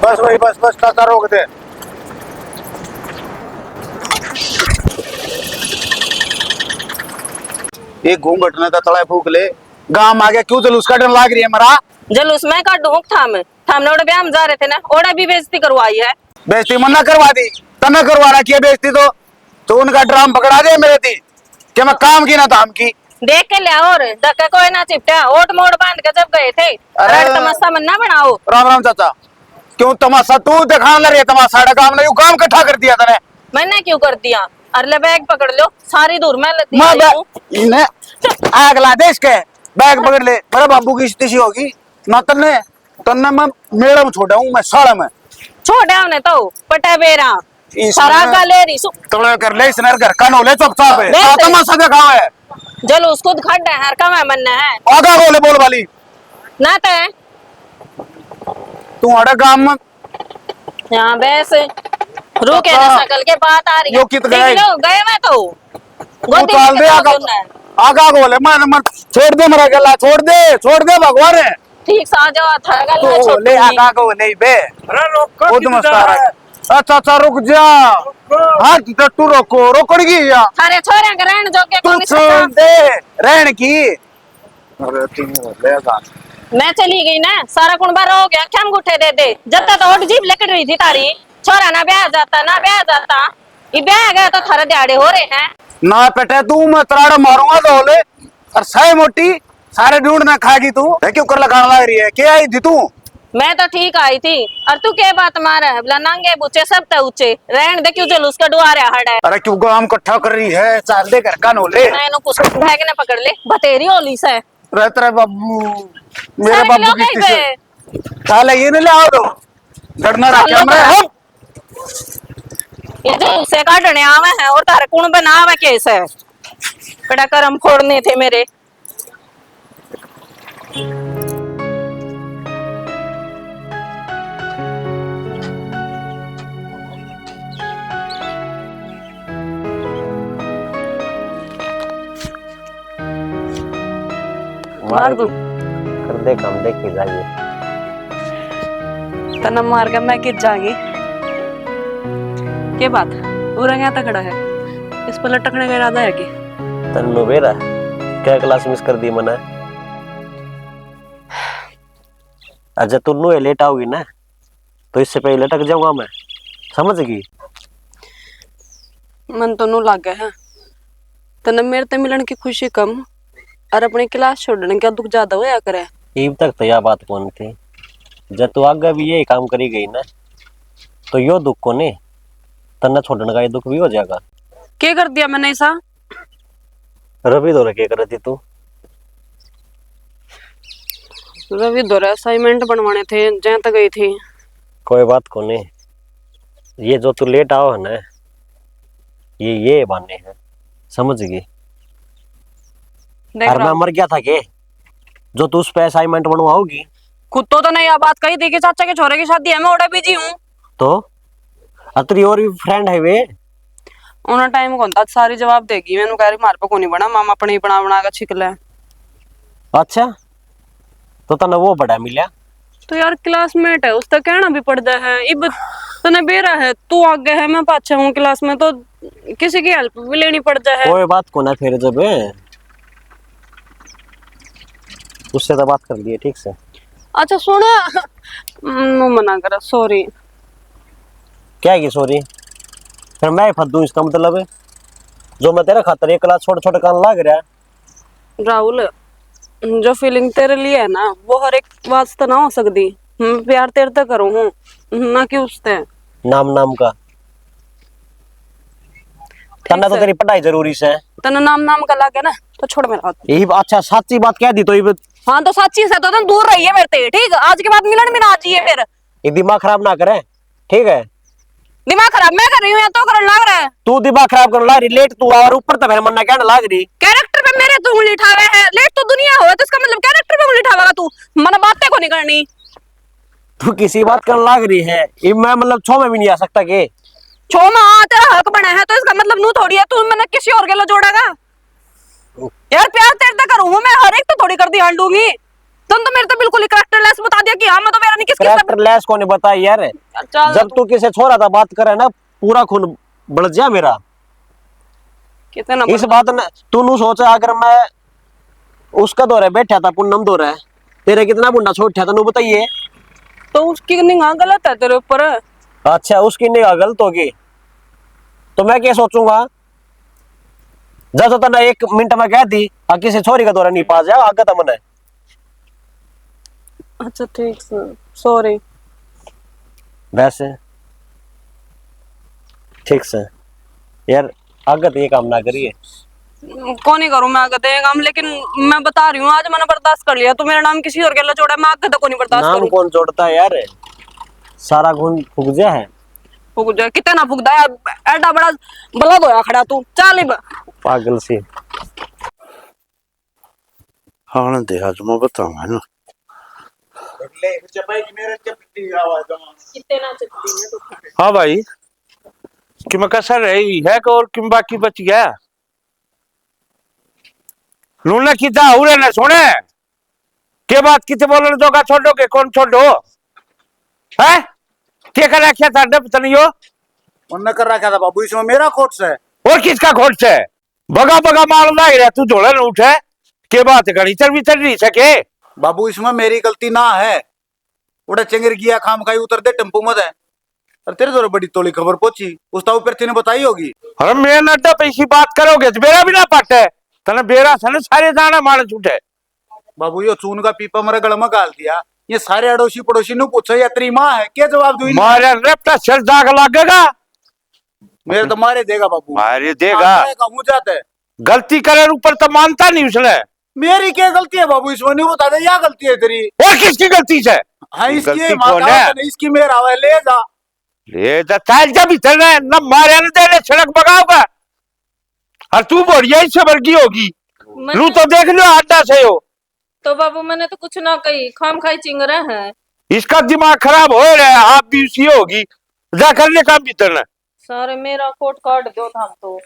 बस वही बस बस चाचा रोक दे। एक घूंघट ने तो तले फूक ले। गांव आ गया क्यों जुलूस काटने लाग रही है मरा। जलूस मैं काटू थामने ओड़े ब्याह में जा रहे थे ना, ओड़े भी बेइज्जती करवाई है। बेइज्जती मन्ना करवा दी, तने करवा रखी है बेइज्जती तो उनका ड्राम पकड़ा दे मेरे थी कि मैं काम की ना धाम की। देख के लिया और धक्का कोई ना चिपटा, ओट मोड़ बांध के जब गए थे। अरे तमाशा मन ना बनाओ। राम राम चाचा। क्यों तमाशा तू दिखाने लग रही है तमाशा, काम नहीं काम इकट्ठा कर दिया तने। मैंने क्यों कर दिया? अरे बैग पकड़ लो, सारी दूर मैं लती मैं आग ला दे इसके। बैग पकड़ ले, मेरे बाबू की स्थिति होगी ना तन्ने तन्ने मैं मेरे में छोटा हूँ, मैं साड़ा में छोटे हमने तो पटा बेरा सारा का ले रही तोड़े कर ले इसने घर का नोले चुपचाप है का तमाशा दिखाओ है। जलूस खुद खड्डा है, हर का मैं मनना है आगा बोले बोल वाली ना ते तुम्हारे गांव में यहाँ बैस रुके ना सकल के बात आ रही है। यो कित गए गए मैं तो उताल दे आगा बोले मैं छोड़ दे मेरा गला छोड़ दे भगवान है ठीक सा जाओ था गला छोड़ ले आगा को नहीं बे। अरे रोको खुद मस्तारा अच्छा अच्छा रुक जा। हाँ तू रोकड़गी या अरे छोरे के रहन जो के तू कौन छोड़ दे रहन की। अरे तीन ले जा मैं चली गई ना, सारा कुण बार हो गया, क्या अंगूठे दे दे जब तक तो जीभ लेकर रही थी तारी। छोरा ना ब्याह जाता ये ब्याह गया तो थारे दिहाड़े हो रहे हैं ना बेटे तू मैं तराड़ा मारूंगा तो बोले और सही मोटी सारे ढूंढना खाएगी तू क्यों कर लगाने लग रही है क्या आई थी तू। मैं तो ठीक आई थी और तू क्या बात मारा है बोला नांगे बुचे सब तो ऊंचे रहन दे क्यों जुलूस का डुआ रहा हड़ है। अरे क्यों गांव इकट्ठा कर रही है चाल दे घर का नोले मैंने कुछ भाग ने पकड़ ले बतेरी होली से रहते रहे बाबू मेरे बाबू की स्थिति साले ये नहीं ले आओ तो डरना रखा मैं हम ये जो उसे काटने आवे हैं और तारे कुण बनावे कैसे कड़ा करम फोड़ने थे मेरे। मार दू कर दे काम देख जाइए तना मार के मैं कित जागी के बात पूरा यहाँ तक खड़ा है इस पर लटकने का इरादा है कि तन्नो बेरा क्या क्लास मिस कर दी मना। अच्छा तू लेट आओगी ना तो इससे पहले लटक जाऊंगा मैं, समझ गई। मन तो नु लागे है तना मेरे ते मिलन की खुशी कम और अपनी क्लास छोड़ने का दुख ज्यादा होया करे। अब तक तो यह बात कौन थी, जब तू आगे भी यही काम करी गई ना तो यो दुख को नहीं तना छोड़ने का ये दुख भी हो जाएगा। क्या कर दिया मैंने ऐसा? रवि दौरे क्या कर रही तू? रवि दौरे असाइनमेंट बनवाने थे जहाँ तक गई थी। कोई बात को नहीं, ये जो तू लेट आओ है ना ये बहाने हैं, समझ गई। और मैं मर गया था के जो तू उस पे असाइनमेंट बनवाओगी। कुत्तों तो नहीं बात कही थी कि चाचा के छोरे की शादी है मैं ओडे बिजी हूँ तो अतरी और भी फ्रेंड है वे उन्हें टाइम कौन था सारी जवाब देगी। मैंने कह रही मार पे को नहीं बना मामा अपने ही बना का छिक ले। अच्छा तो तने वो बड़ा मिला तो यार क्लासमेट है उसका कहना भी पड़ता है। इब तने बेरा है तू आगे है मैं पाछे हूँ क्लास में तो किसी की हेल्प भी लेनी पड़ता है। कोई बात को ना फिर जब उससे तो बात कर लिए ठीक से। अच्छा सुना मना करा सॉरी। क्या है सॉरी फिर मैं फद्दू इसका मतलब है जो मैं तेरा खातर एक क्लास छोटे छोटे काम लाग रहा है। राहुल जो फीलिंग तेरे लिए है ना वो हर एक वास्ते ना हो सकती। प्यार तेरे तक करूँ हूँ ना कि उससे नाम का करना तो तेरी पढ़ाई जरूरी से है। तने नाम का लागे ना तो छोड़ मेरा हाथ। यही अच्छा सच्ची बात कह दी तो ये हाँ तो सच्ची से तो तुम दूर रहिए मेरे से ठीक। आज के बाद मिलन भी ना आजिए फिर। ये दिमाग खराब ना करे ठीक है। दिमाग खराब मैं कर रही हूँ या तो करने लग रहा है। तू दिमाग खराब करने लग रही लेट तू और ऊपर तो मेरा मन कहने लग रही कैरेक्टर पे मेरे तू उंगली उठावे है लेट तो दुनिया हो तो इसका मतलब कैरेक्टर पे उंगली उठावेगा तू मन बातें को नहीं करनी। तू किसी बात करने लग रही है ये मैं मतलब 6 में भी नहीं आ सकता के 6 में तेरा हक बना है तो इसका मतलब नू थोड़ी है तू मैंने किसी और के लो जोड़ेगा। यार प्यार तेरे तक करूँ मैं हर एक तो थोड़ी कर दी हांडूंगी। तुम तो मेरे तो बिल्कुल ही करेक्टरलेस बता दिया कि हाँ मैं तो मेरा नहीं किसकी कैरेक्टर लेस को नहीं बताई यार। चल जब तू किसी छोरा था बात करे ना पूरा खून बढ़ जा मेरा। कितना इस बात ने तू नु सोचा अगर मैं उसका दौरे बैठा था पूनम दौरे तेरे कितना बुंडा छोटा था नु बताइए। तो उसकी निगाह गलत है तेरे ऊपर। अच्छा उसकी निगाह गलत होगी तो मैं क्या सोचूंगा। जब तो तने 1 मिनट में कह दी किसी छोरी का दौरा नहीं पा जा आगे तो मने। अच्छा ठीक है सॉरी। वैसे ठीक से यार आगे तो ये काम ना करिए। कौन ही करूं मैं आगे देगा हम, लेकिन मैं बता रही हूँ आज मैंने बर्दाश्त कर लिया। तू मेरा नाम किसी और के लिए जोड़ा, मैं आगे तो को नहीं बर्दाश्त नाम करूं। कौन जोड़ता है यार, सारा खून फूक जा है। फूक जाए कितना ना फूकदा है, एडा बड़ा बलद होया खड़ा तू चल इब। पागल सी। हाँ दे आज मैं बताऊंगा ना। हाँ भाई कि मैं कसर रही है और कि बाकी बच गया लूना किता उरे ना सुने के बात किते बोलने दो का छोड़ोगे कौन छोड़ो है क्या कर रखा था डब तनियो उन्ने कर रखा था बाबू इसमें मेरा खोट है और किसका खोट है बगा बगा मार लाग रहा तू झोला न उठे के बात घड़ी चल भी चल नहीं सके बाबू इसमें मेरी गलती ना है उड़ा चंगर गया खाम खाई उतर दे टेम्पो मत है और तेरे तो बड़ी तोली खबर पहुंची उस ताऊ पर तेने बताई होगी। अरे मैं नड्डा पैसी बात करोगे तो मेरा भी ना पट है तने बेरा सन सारे दाना मार छूटे बाबू यो चून का पीपा मेरे गल में गाल दिया ये सारे अड़ोसी पड़ोसी नु पूछो या तेरी माँ है क्या जवाब दूं मारे रेपटा सिर दाग लगेगा मेरे तो मारे देगा बाबू मारे देगा मुँह जाते गलती करे ऊपर तो मानता नहीं उसने मेरी क्या गलती है बाबू इसमें नहीं बता दे क्या गलती है तेरी और किसकी गलती है हाँ इसकी इसकी मेरा ले जा ताल जा भीतर न मारे न दे सड़क बगाओगा और तू बढ़िया ही सबर की होगी लू तो देख लो अड्डा से हो तो बाबू मैंने तो कुछ ना कही खाम खाई चिंगरा है। इसका दिमाग खराब हो रहा है आप भी उसी होगी जा करने काम भीतर न सारे मेरा कोट काट दो था तो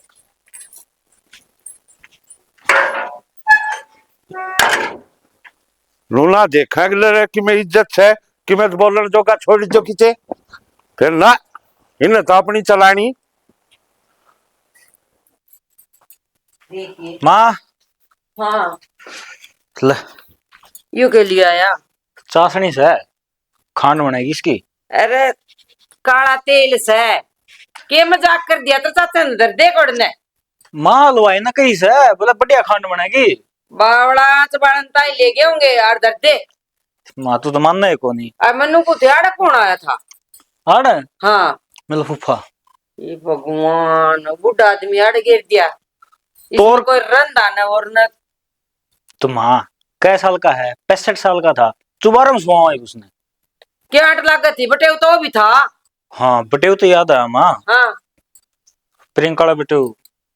लूना देखा कि मैं इज्जत है कि मैं बोलने जो का छोड़ जो किचे फिर ना इन्हें तो अपनी चलानी माँ हाँ ले यू के लिए आया चाशनी से खांड बनेगी इसकी। अरे काला तेल से के मजाक कर दिया तो चाचा अंदर दे कोड़ने माँ हलवाई ना कहीं से बोले बढ़िया खांड बनेगी। बावड़ा चबाड़नता ही ले गए होंगे यार दर्दे। माँ तू तो मानना है को नहीं। अब मनु को ध्यान कौन आया था आड़ हाँ मेरा फूफा। ये भगवान बुढ़ा आदमी आड़ गिर दिया तोर कोई रंधा न और न तो माँ कै साल का है 65 साल का था चुबारम सुहा उसने क्या आट लागत थी बटे तो भी था। हाँ बटेव तो याद है माँ हाँ प्रियंका बटेव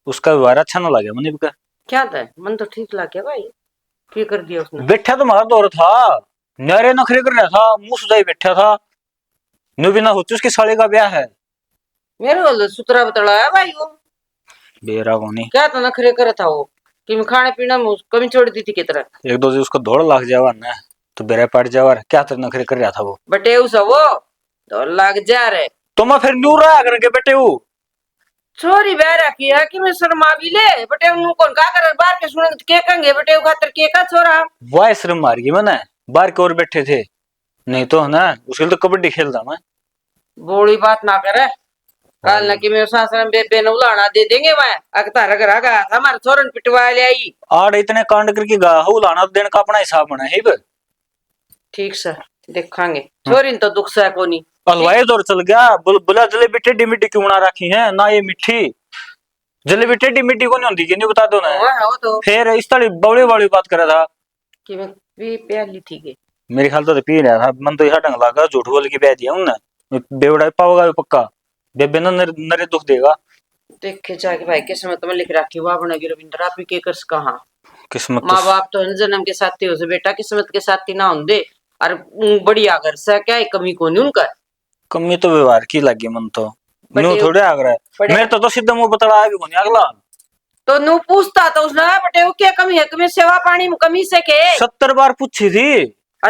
उसका व्यवहार अच्छा ना लगे मुझे का क्या था मन तो ठीक लग गया भाई क्या कर दिया उसने। बैठा तो मारा दौर था नारे नखरे कर रहा था मुंह सुधाई बैठा था न्यू बिना होती उसकी साले का ब्याह है। मेरे को सुतरा बतलाया भाई वो बेरा को नहीं क्या तो नखरे कर था वो कि मैं खाने पीने में कमी छोड़ दी थी की तरह एक दो दिन उसको दौड़ लग जावा ना तो बेरा पड़ जावा क्या तो नखरे कर रहा था वो बटे उस वो तो लग जा रहे तो मैं फिर न्यू रहा करके बेटे वो छोरी बह रखी है कि मैं शर्मा भी ले बटे उन कौन का कर बाहर के सुने के कंगे बटे खातर के का छोरा वाह शर्म मार गई मैंने बाहर के और बैठे थे नहीं तो ना उसके लिए तो कबड्डी खेलता मैं। बोली बात ना करे कल न कि मैं सासरम बेबे न उलाना दे देंगे मैं अकता रग रगा हमारे छोरन पिटवा ले आई आड़ इतने कांड करके गा हु लाना देने का अपना हिसाब बना है ठीक सर देखांगे छोरी तो दुख सा कोनी हलवाई दौर चल गया बोला जलेबी टेढ़ी मिट्टी क्यों बना रखी है ना ये मिट्टी जलेबी टेढ़ी मिट्टी को नहीं होती कि नहीं बता दो ना वो तो फिर इस तरह बवड़ी बवड़ी बात कर रहा था कि मैं भी प्याली थी के मेरे ख्याल तो पी रहा था मन तो यह ढंग लगा झूठ बोल के ब्याह दिया उन्होंने बेवड़ा पाओगा पक्का बेबे ना नरे दुख देगा देखे जाके भाई किस्मत में लिख रखी हुआ बनेगी रविंद्र आप के कर कहा किस्मत माँ बाप तो जन्म के साथी हो से बेटा किस्मत के साथी ना होंगे और बढ़िया घर से क्या कमी को नहीं उनका कमी तो व्यवहार की लगी मन तो न्यू थोड़े आग रहा है मेरे तो सीधा मुंह बतला आगे को नहीं अगला तो नु पूछता तो उसने बटे वो क्या कमी है कमी सेवा पानी में कमी से के 70 बार पूछी थी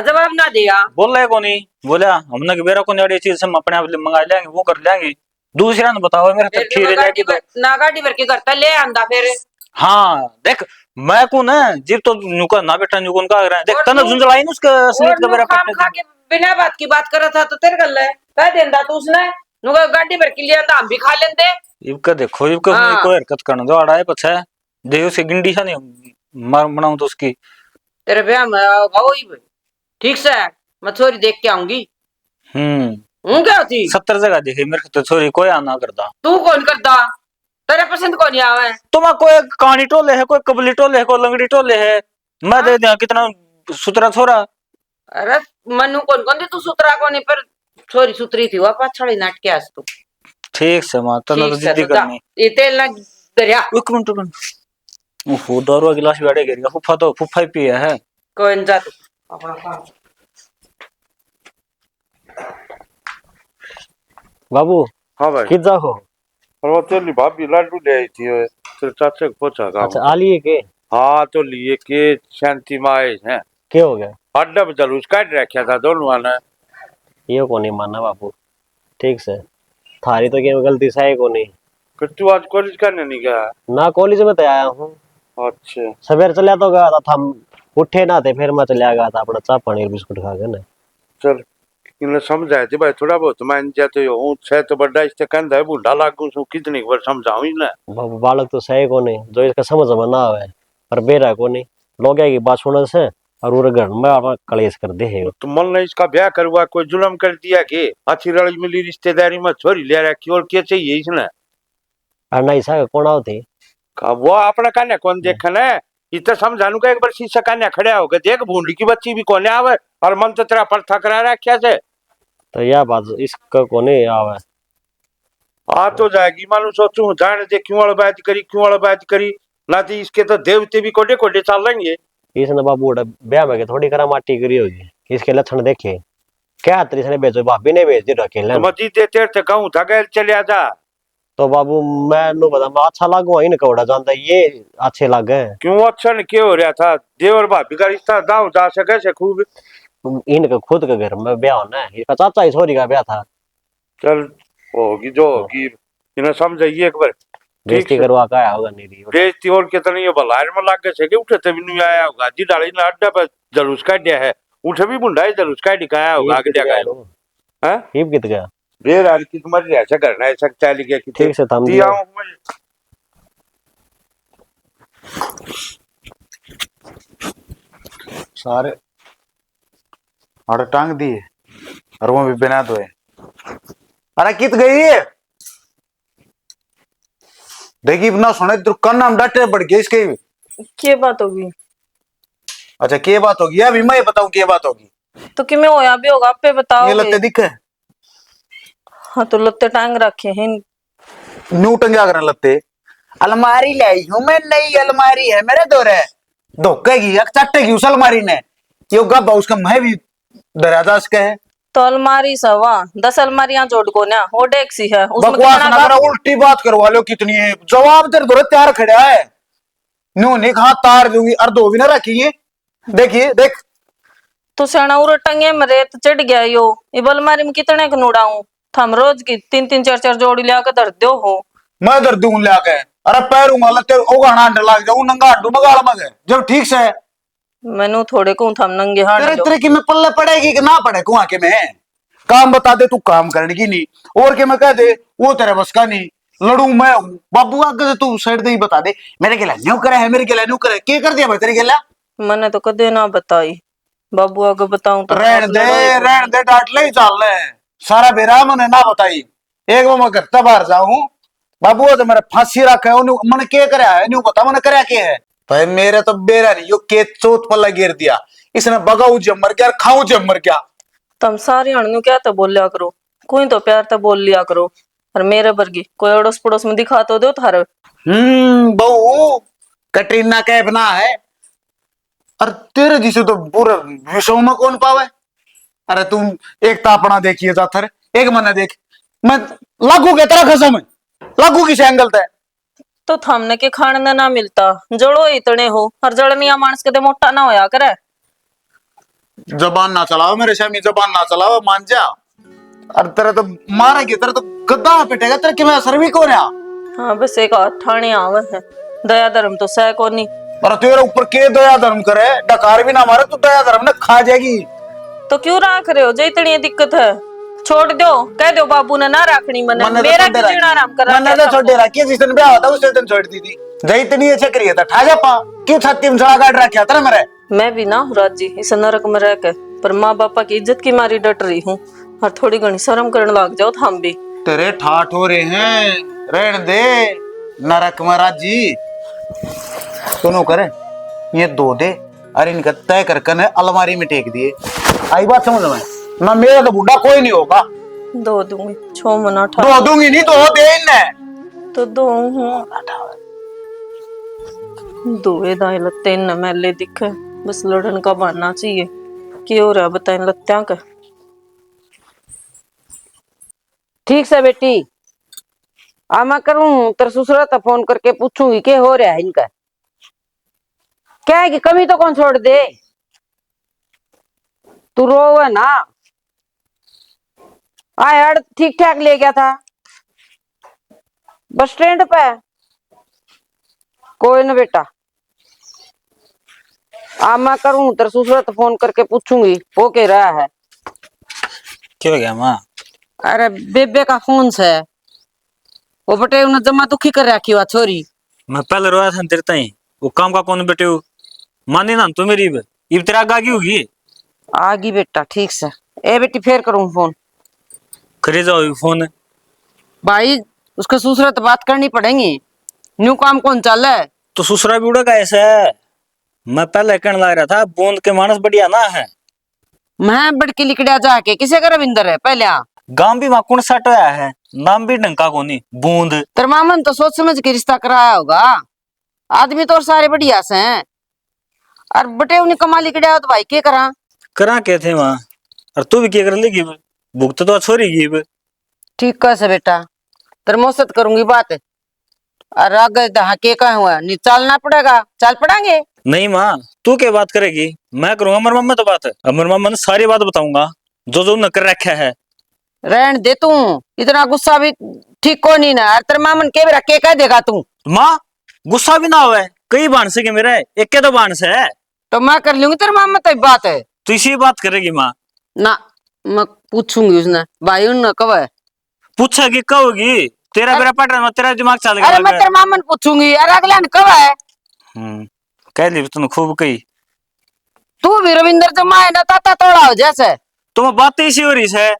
जवाब ना दिया। बोल रहे को नहीं बोला हमने कि मेरा को नहीं चीज हम अपने आप मंगा लेंगे वो कर लेंगे। दूसरा ने बताओ मेरे फिर तक खीर जाएगी तो ना गाड़ी भर के करता ले आंदा फिर। हाँ देख मैं को ना जीव तो नुका ना बेटा नुकन का रहा है देख और तना तू- झुंझलाई ना उसका असलियत और का नु मेरा खाम पट्टे खा के बिना बात की बात करा था तो तेरे गल है कह देंदा तू उसने नुका गाड़ी भर के ले आंदा हम भी खा लेंदे। इबका देखो इबका हाँ। कोई हरकत करना दो आड़ा है पछा देव से गिंडी सा नहीं मार बनाऊं तो उसकी तेरे ब्याह में वही ठीक से मैं छोरी देख के आऊंगी। हूं क्या होती 70 जगह देखे मेरे को तो छोरी कोई आना करता तू कौन करता तेरे पसंद कौन आवे। तुम कोई कहानी टोले है कोई कबली टोले है कोई लंगड़ी टोले है मैं दे दिया कितना सुतरा छोरा। अरे मनु कौन कौन थी तू सुतरा कौन पर छोरी सुतरी थी वह पाछड़ी नाट के आस तू। ठीक से मां तना तो ठीक से जिद्दी तो जा, करनी ये तेल ना दरिया एक मिनट ओहो दारू का गिलास भी अड़े गिर फुफा तो फुफा ही पिया है कौन जा तू अपना काम। बाबू हाँ भाई कित जाओ। और वो तेरी भाभी लाडू ले आई थी वो तेरे चाचे को पूछा काम। अच्छा आ लिए के हाँ तो लिए के शांति माए हैं क्या हो गया। अड्डा पे जलूस काट रखा था दोनों ने। ये को नहीं मानना बापू ठीक से थारी तो क्या गलती से है को नहीं। फिर तू आज कॉलेज करने नहीं गया। ना कॉलेज में तो आया हूँ अच्छा सवेर चलिया तो गया था हम उठे ना थे फिर मैं चलिया गया था अपना चाय पानी बिस्कुट खा के ना। चल इन्हें समझाए थे भाई थोड़ा बहुत मान जाते हो छह तो बड़ा इससे कहता है बूढ़ा लागू सू कितनी बार समझाऊं ना। बाबू बालक तो सही को नहीं जो इसका समझ में ना आवे पर बेरा को नहीं लोग की बात सुनने से और उरे घर में अपना कलेश कर दे है। तो मन ने इसका ब्याह करवा कोई जुलम कर दिया कि अच्छी रली मिली रिश्तेदारी में छोरी ले रखी और क्या चाहिए इसने। और नहीं सा कौन आवती वो अपना कन्या कौन देखना है इतना समझानू का एक बार शीशा कन्या खड़ा होगा देख भूंडी की बच्ची भी कोने आवे और मन तो तेरा पर थकरा रखा से। तो यह बात इसका को नहीं आवे आ तो जाएगी मालूम सोचू जाने दे क्यों बात करी ना तो इसके तो देवते भी कोडे कोडे चल लेंगे। इसने बाबू ब्याह में थोड़ी करा माटी करी होगी इसके लक्षण देखे क्या त्रिस ने भेजो भाभी ने भेज दी अकेले तो मजी देते थे कहूँ था गैल चले जा। तो बाबू मैं नु बता मैं अच्छा लागू इन कौड़ा जानता ये अच्छे लागे क्यों अच्छा ने क्या हो रहा था देवर भाभी का रिश्ता दाव जा सके से खूब। इनका खुद का घर में ब्याह होना है इसका चाचा ही छोरी का ब्याह था चल होगी जो होगी इन्हें समझाइए एक बार बेइज्जती करवा का आया होगा नहीं बेइज्जती और कितनी ये भलार में लाग गए कि उठे तभी नहीं आया होगा जी डाली ना अड्डा पर जलूस काट दिया है उठे भी बुंडा जलूस काट दिखाया होगा आगे जाएगा हैं हिप कित गया बेर आर की तुम्हारी ऐसा करना ऐसा चाली गया कि ठीक से थम दिया दिया सारे अरे टांग दिए और वो भी बिना धोए। अरे कित गई है देखी ना सुने तो कन नाम डांटे पड़ गए इसके भी। क्या बात होगी अच्छा क्या बात होगी अभी मैं बताऊं क्या बात होगी। तो कि मैं होया भी होगा आप पे बताओ ये लत्ते दिखे हाँ तो लत्ते टांग रखे हैं न्यू टंगा कर लत्ते अलमारी लाई हूं मैं नई अलमारी है मेरे दोरे धोखेगी चट्टेगी उस अलमारी ने ये गब्बा उसका मैं भी दराजा इसका है। तो अलमारी सवा 10 अलमारियां जोड़ को ना वो डेक सी है उसमें बकवास कितना ना करा उल्टी बात करवा लो कितनी है जवाब तेरे दोरे तैयार खड़ा है न्यू ने कहा तार दूंगी और दो भी ना रखिए देखिए देख तो सेना उर टंगे में रेत चढ़ गया यो ये अलमारी में कितने का नूडाऊं थम रोज की 3-3 4-4 जोड़ी लिया धर दो हो मैं दर्द दूं लाके अरे पैरूंगा लते ओगाना अंडर लाग जाऊं नंगा अंडू मगाल मगे जब ठीक से मैनू थोड़े को थम नंगे हाथ तेरे तेरे की में पल्ले पड़ेगी कि ना पड़े कुआं के में काम बता दे तू काम करने की नहीं और के मैं कह दे वो तेरे बस का नहीं लड़ू मैं हूं बाबू आगे से तू साइड दे ही बता दे मेरे के न्यू करे है मेरे के न्यू करे क्या कर दिया भाई तेरे के मैंने तो कदे ना बताई बाबू आगे बताऊं तो रहन दे डांट ले चल ले सारा बेरा मैंने ना बताई एक वो मैं घर बाहर जाऊं बाबू तो मेरे फांसी रखा है मैंने क्या कराया है न्यू बता मैंने कराया क्या है भाई मेरे तो बेरा नहीं यो के चौथ पल्ला गिर दिया इसने बगाऊ जमर क्या खाऊ जमर क्या तुम सारी हणनु क्या तो बोलिया करो कोई तो प्यार तो बोल लिया करो और मेरे वर्गी कोई अड़ोस पड़ोस में दिखा तो दो थारे बहू कटरीना कैफ ना है और तेरे जिसे तो पूरे विश्व में कौन पावे। अरे तुम एक तापना देखिए जाथर एक मने देख मैं लागू के तरह खसम लागू किस एंगल तय तो थमने के खाने ना मिलता जड़ो इतने हो हर जड़मिया मानस के मोटा ना होया करे जबान ना चलाओ मेरे शामी, जबान ना चलाओ, मान जा। अरे तेरे तो मारेगी, तेरे तो गद्दा पिटेगा, तेरे कि मैं असर भी कौन है। हाँ बस एक ठाणे आवे है, दया धर्म तो सह को नहीं। और तेरे ऊपर के दया धर्म करे, डकार भी ना मारे तो दया धर्म ने खा जाएगी। तो क्यों रख रहे हो? जो इतनी दिक्कत है छोड़ दो, कह दो बाबू ने ना रखनी मने, मेरा क्यों जीना आराम कर रहा है? मैंने तो छोड़ दे रखी, जिस दिन ब्याह होता उस दिन छोड़ दी थी। जय इतनी अच्छे करिए था ठा जा पा, क्यों छाती में सड़ा काट रखा था मेरे। मैं भी ना हूँ राजी इस नरक में रह के, पर माँ बापा की इज्जत की मारी डट रही हूँ, और थोड़ी घनी शर्म करने लग जाओ हम भी। तेरे ठाठ हो रहे हैं, रहने दे नरक में राजी। सुनो करे ये दो दे, अरे इनका तय करके न अलमारी में टेक दिए। आई बात समझ में ना, मेरा तो बुढ़ा कोई नहीं होगा। दो दूंगी, 6 मना ठा दो दूंगी नहीं तो दे इन्ने तो दो हूँ। दुए दाए लत्ते न मैले दिखे, बस लड़न का बहाना चाहिए। क्यों हो रहा बताए लत्त्या का। ठीक से बेटी, आ मैं करूं तेरे ससुरा तो फोन करके पूछूंगी क्या हो रहा है इनका। क्या है कि कमी तो कौन छोड़ दे, तू रोवे ना। यार ठीक ठाक ले गया था बस स्टैंड पे। कोई ना बेटा, मैं करूं तेरे ससुरा तो फोन करके पूछूंगी वो कह रहा है। क्या हो गया माँ? अरे बेबे का फोन से वो बटे उन्हें जमा दुखी कर रखी हुआ छोरी। मैं पहले रोया था तेरे ताई, वो काम का कौन बेटे हो मानी ना तू मेरी इब तेरा आगे होगी। आगी बेटा ठीक से। ए बेटी फिर करूं फोन। करे जाओ फोन। भाई उसके ससुरा तो बात करनी पड़ेगी, न्यू काम कौन चल है। तो ससुरा भी उड़ेगा ऐसा है। मैं पहले कहने लग रहा था बूंद के मानस बढ़िया ना है। मैं बड़की लिकड़िया जाके किसे का रविंदर है पहले गांव भी माकुण सट आया है, नाम भी ढंका कोनी बूंद। तेरे मामन तो सोच समझ के रिश्ता कराया होगा, आदमी तो और सारे बढ़िया से हैं। और बटे उन्हें कमा लिकड़िया तो भाई क्या करा। करा के थे वहां, और तू भी क्या कर लेगी भुगत तो छोरी की। ठीक कैसे बेटा, तेरे मोसत करूंगी बात। और अगर दहा के कहा हुआ नहीं चलना पड़ेगा, चल पड़ेंगे। नहीं माँ, तू क्या बात करेगी, मैं करूंगा अमर मामा तो बात है। अमर मामा ने सारी बात बताऊंगा जो जो न कर रखा है। रहन दे तू, इतना गुस्सा भी ठीक को नहीं ना। तेरे मामन के भी रखे कह देगा तू। माँ गुस्सा भी ना हो, कई बांस के मेरे एक के तो बांस है। तो मैं कर लूंगी तेरे मामन, तो बात है तू इसी बात करेगी माँ? ना मैं पूछूंगी उसने भाई उन कब है। पूछेगी कहोगी तेरा मेरा पट रहा, तेरा दिमाग चल अरे मैं गया। तेरे मामन पूछूंगी, अरे अगला ने कब है। कह ली तूने खूब कही। तू भी रविंदर जमा है ना, ताता तोड़ा हो जैसे। तुम बात इसी हो रही है,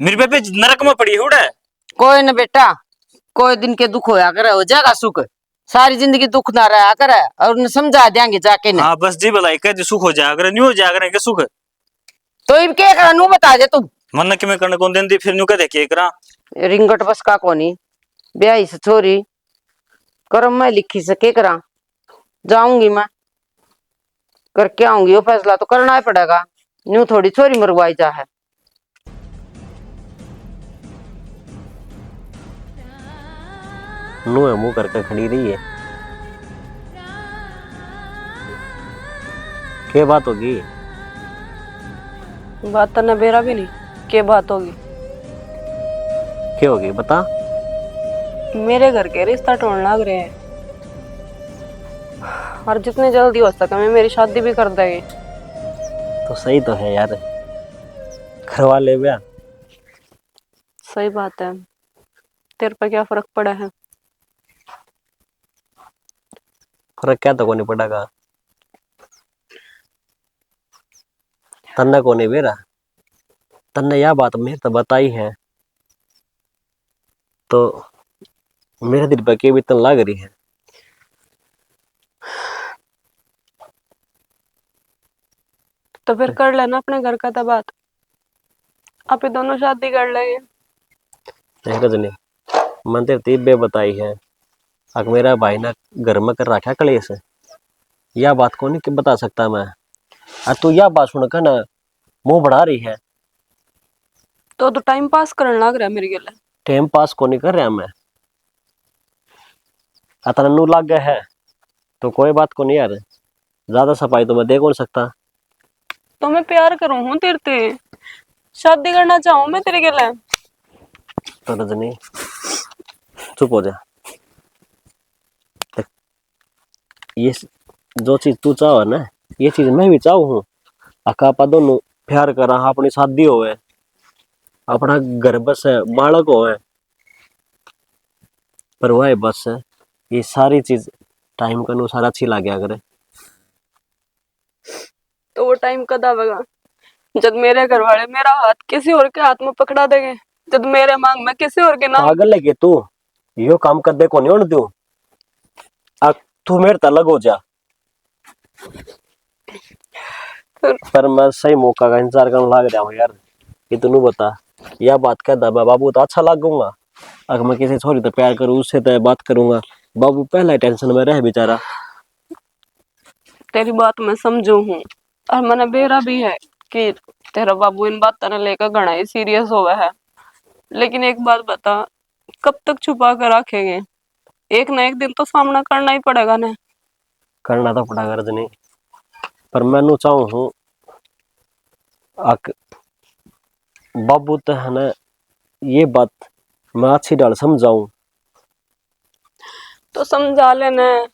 मेरे बेबे नरक में पड़ी हुड़ा। कोई न बेटा, कोई दिन के दुख होया करे, हो जाएगा सुख। सारी जिंदगी दुख ना रहा करे, और उन्हें समझा देंगे जाके ने। हाँ बस जी भलाई कह दी सुख हो जाएगा, अगर नहीं हो जाएगा के सुख। तो इब क्या करा नू बता दे तू। मन कि मैं करने कौन देन दी फिर न्यू कह देखिए करा। रिंगट बस का कोनी ब्याही से छोरी करम में लिखी से के करा। जाऊंगी मैं करके आऊंगी, वो फैसला तो करना ही पड़ेगा, न्यू थोड़ी छोरी मरवाई जा है। मुंह मुंह करके खड़ी रही है, क्या बात होगी? बात तो न बेरा भी नहीं, क्या बात होगी? क्या होगी बता। मेरे घर के रिश्ता टूटने लग रहे हैं, और जितनी जल्दी हो सके मैं मेरी शादी भी कर देगी। तो सही तो है यार, करवा ले ब्याह। सही बात है, तेरे पर क्या फर्क पड़ा है? फर्क क्या तो कोनी पड़ेगा, तन्ने कोनी बेरा, तन्ने यह बात मेरे तो बताई है, तो मेरे दिल पर के भी तन लग रही है। तो फिर कर लेना अपने घर का तो बात, आप ही दोनों शादी कर लेंगे। नहीं रजनी, मन तेरे तीबे बताई है, अगर मेरा भाई ना घर में कर रखा कलेश, यह बात को नहीं कि बता सकता मैं। और तू यह बात सुनकर ना मुंह बढ़ा रही है। तो टाइम पास करने लग रहा है मेरी गले। टाइम पास को नहीं कर रहा मैं, अतनू लग गया है तो कोई बात को नहीं यार, ज्यादा सफाई तो मैं दे कौन सकता। तो मैं प्यार करूं हूं तेरे ते, शादी करना चाहूं मैं तेरे के लिए। तो रजनी चुप हो जा। देख, ये जो चीज तू चाहो है ना, ये चीज मैं भी चाहू हूँ। अकापा दोनों प्यार करा, अपनी शादी होवे, अपना घर बस है, बालक होवे, पर वह बस है ये सारी चीज टाइम के अनुसार अच्छी लग गया करे। तो वो टाइम कब आवेगा जब मेरे घर वाले मेरा हाथ किसी और के हाथ में पकड़ा देंगे, जब मेरे मांग में किसी और के नाम। पागल है कि तू यो काम कर दे को नहीं होने दू। तू मेरे तक अलग हो जा, पर मैं सही मौका का इंतजार करने लग रहा हूँ यार। कि तू बता, यह बात कह दा बाबू तो अच्छा लगूंगा। अगर मैं किसी छोरी तो प्यार करूँ, उससे तो बात करूंगा, बाबू पहला टेंशन में रह बेचारा। तेरी बात मैं समझू हूँ और मैंने बेरा भी है कि तेरा बाबू इन बातों ने लेकर घना ही सीरियस हो गया है। लेकिन एक बात बता, कब तक छुपा कर रखेंगे? एक ना एक दिन तो सामना करना ही पड़ेगा ना। करना तो पड़ा गर्ज नहीं, पर मैं चाहूँ हूँ बाबू तो है ना, ये बात मैं अच्छी डाल समझाऊं। तो समझा लेना।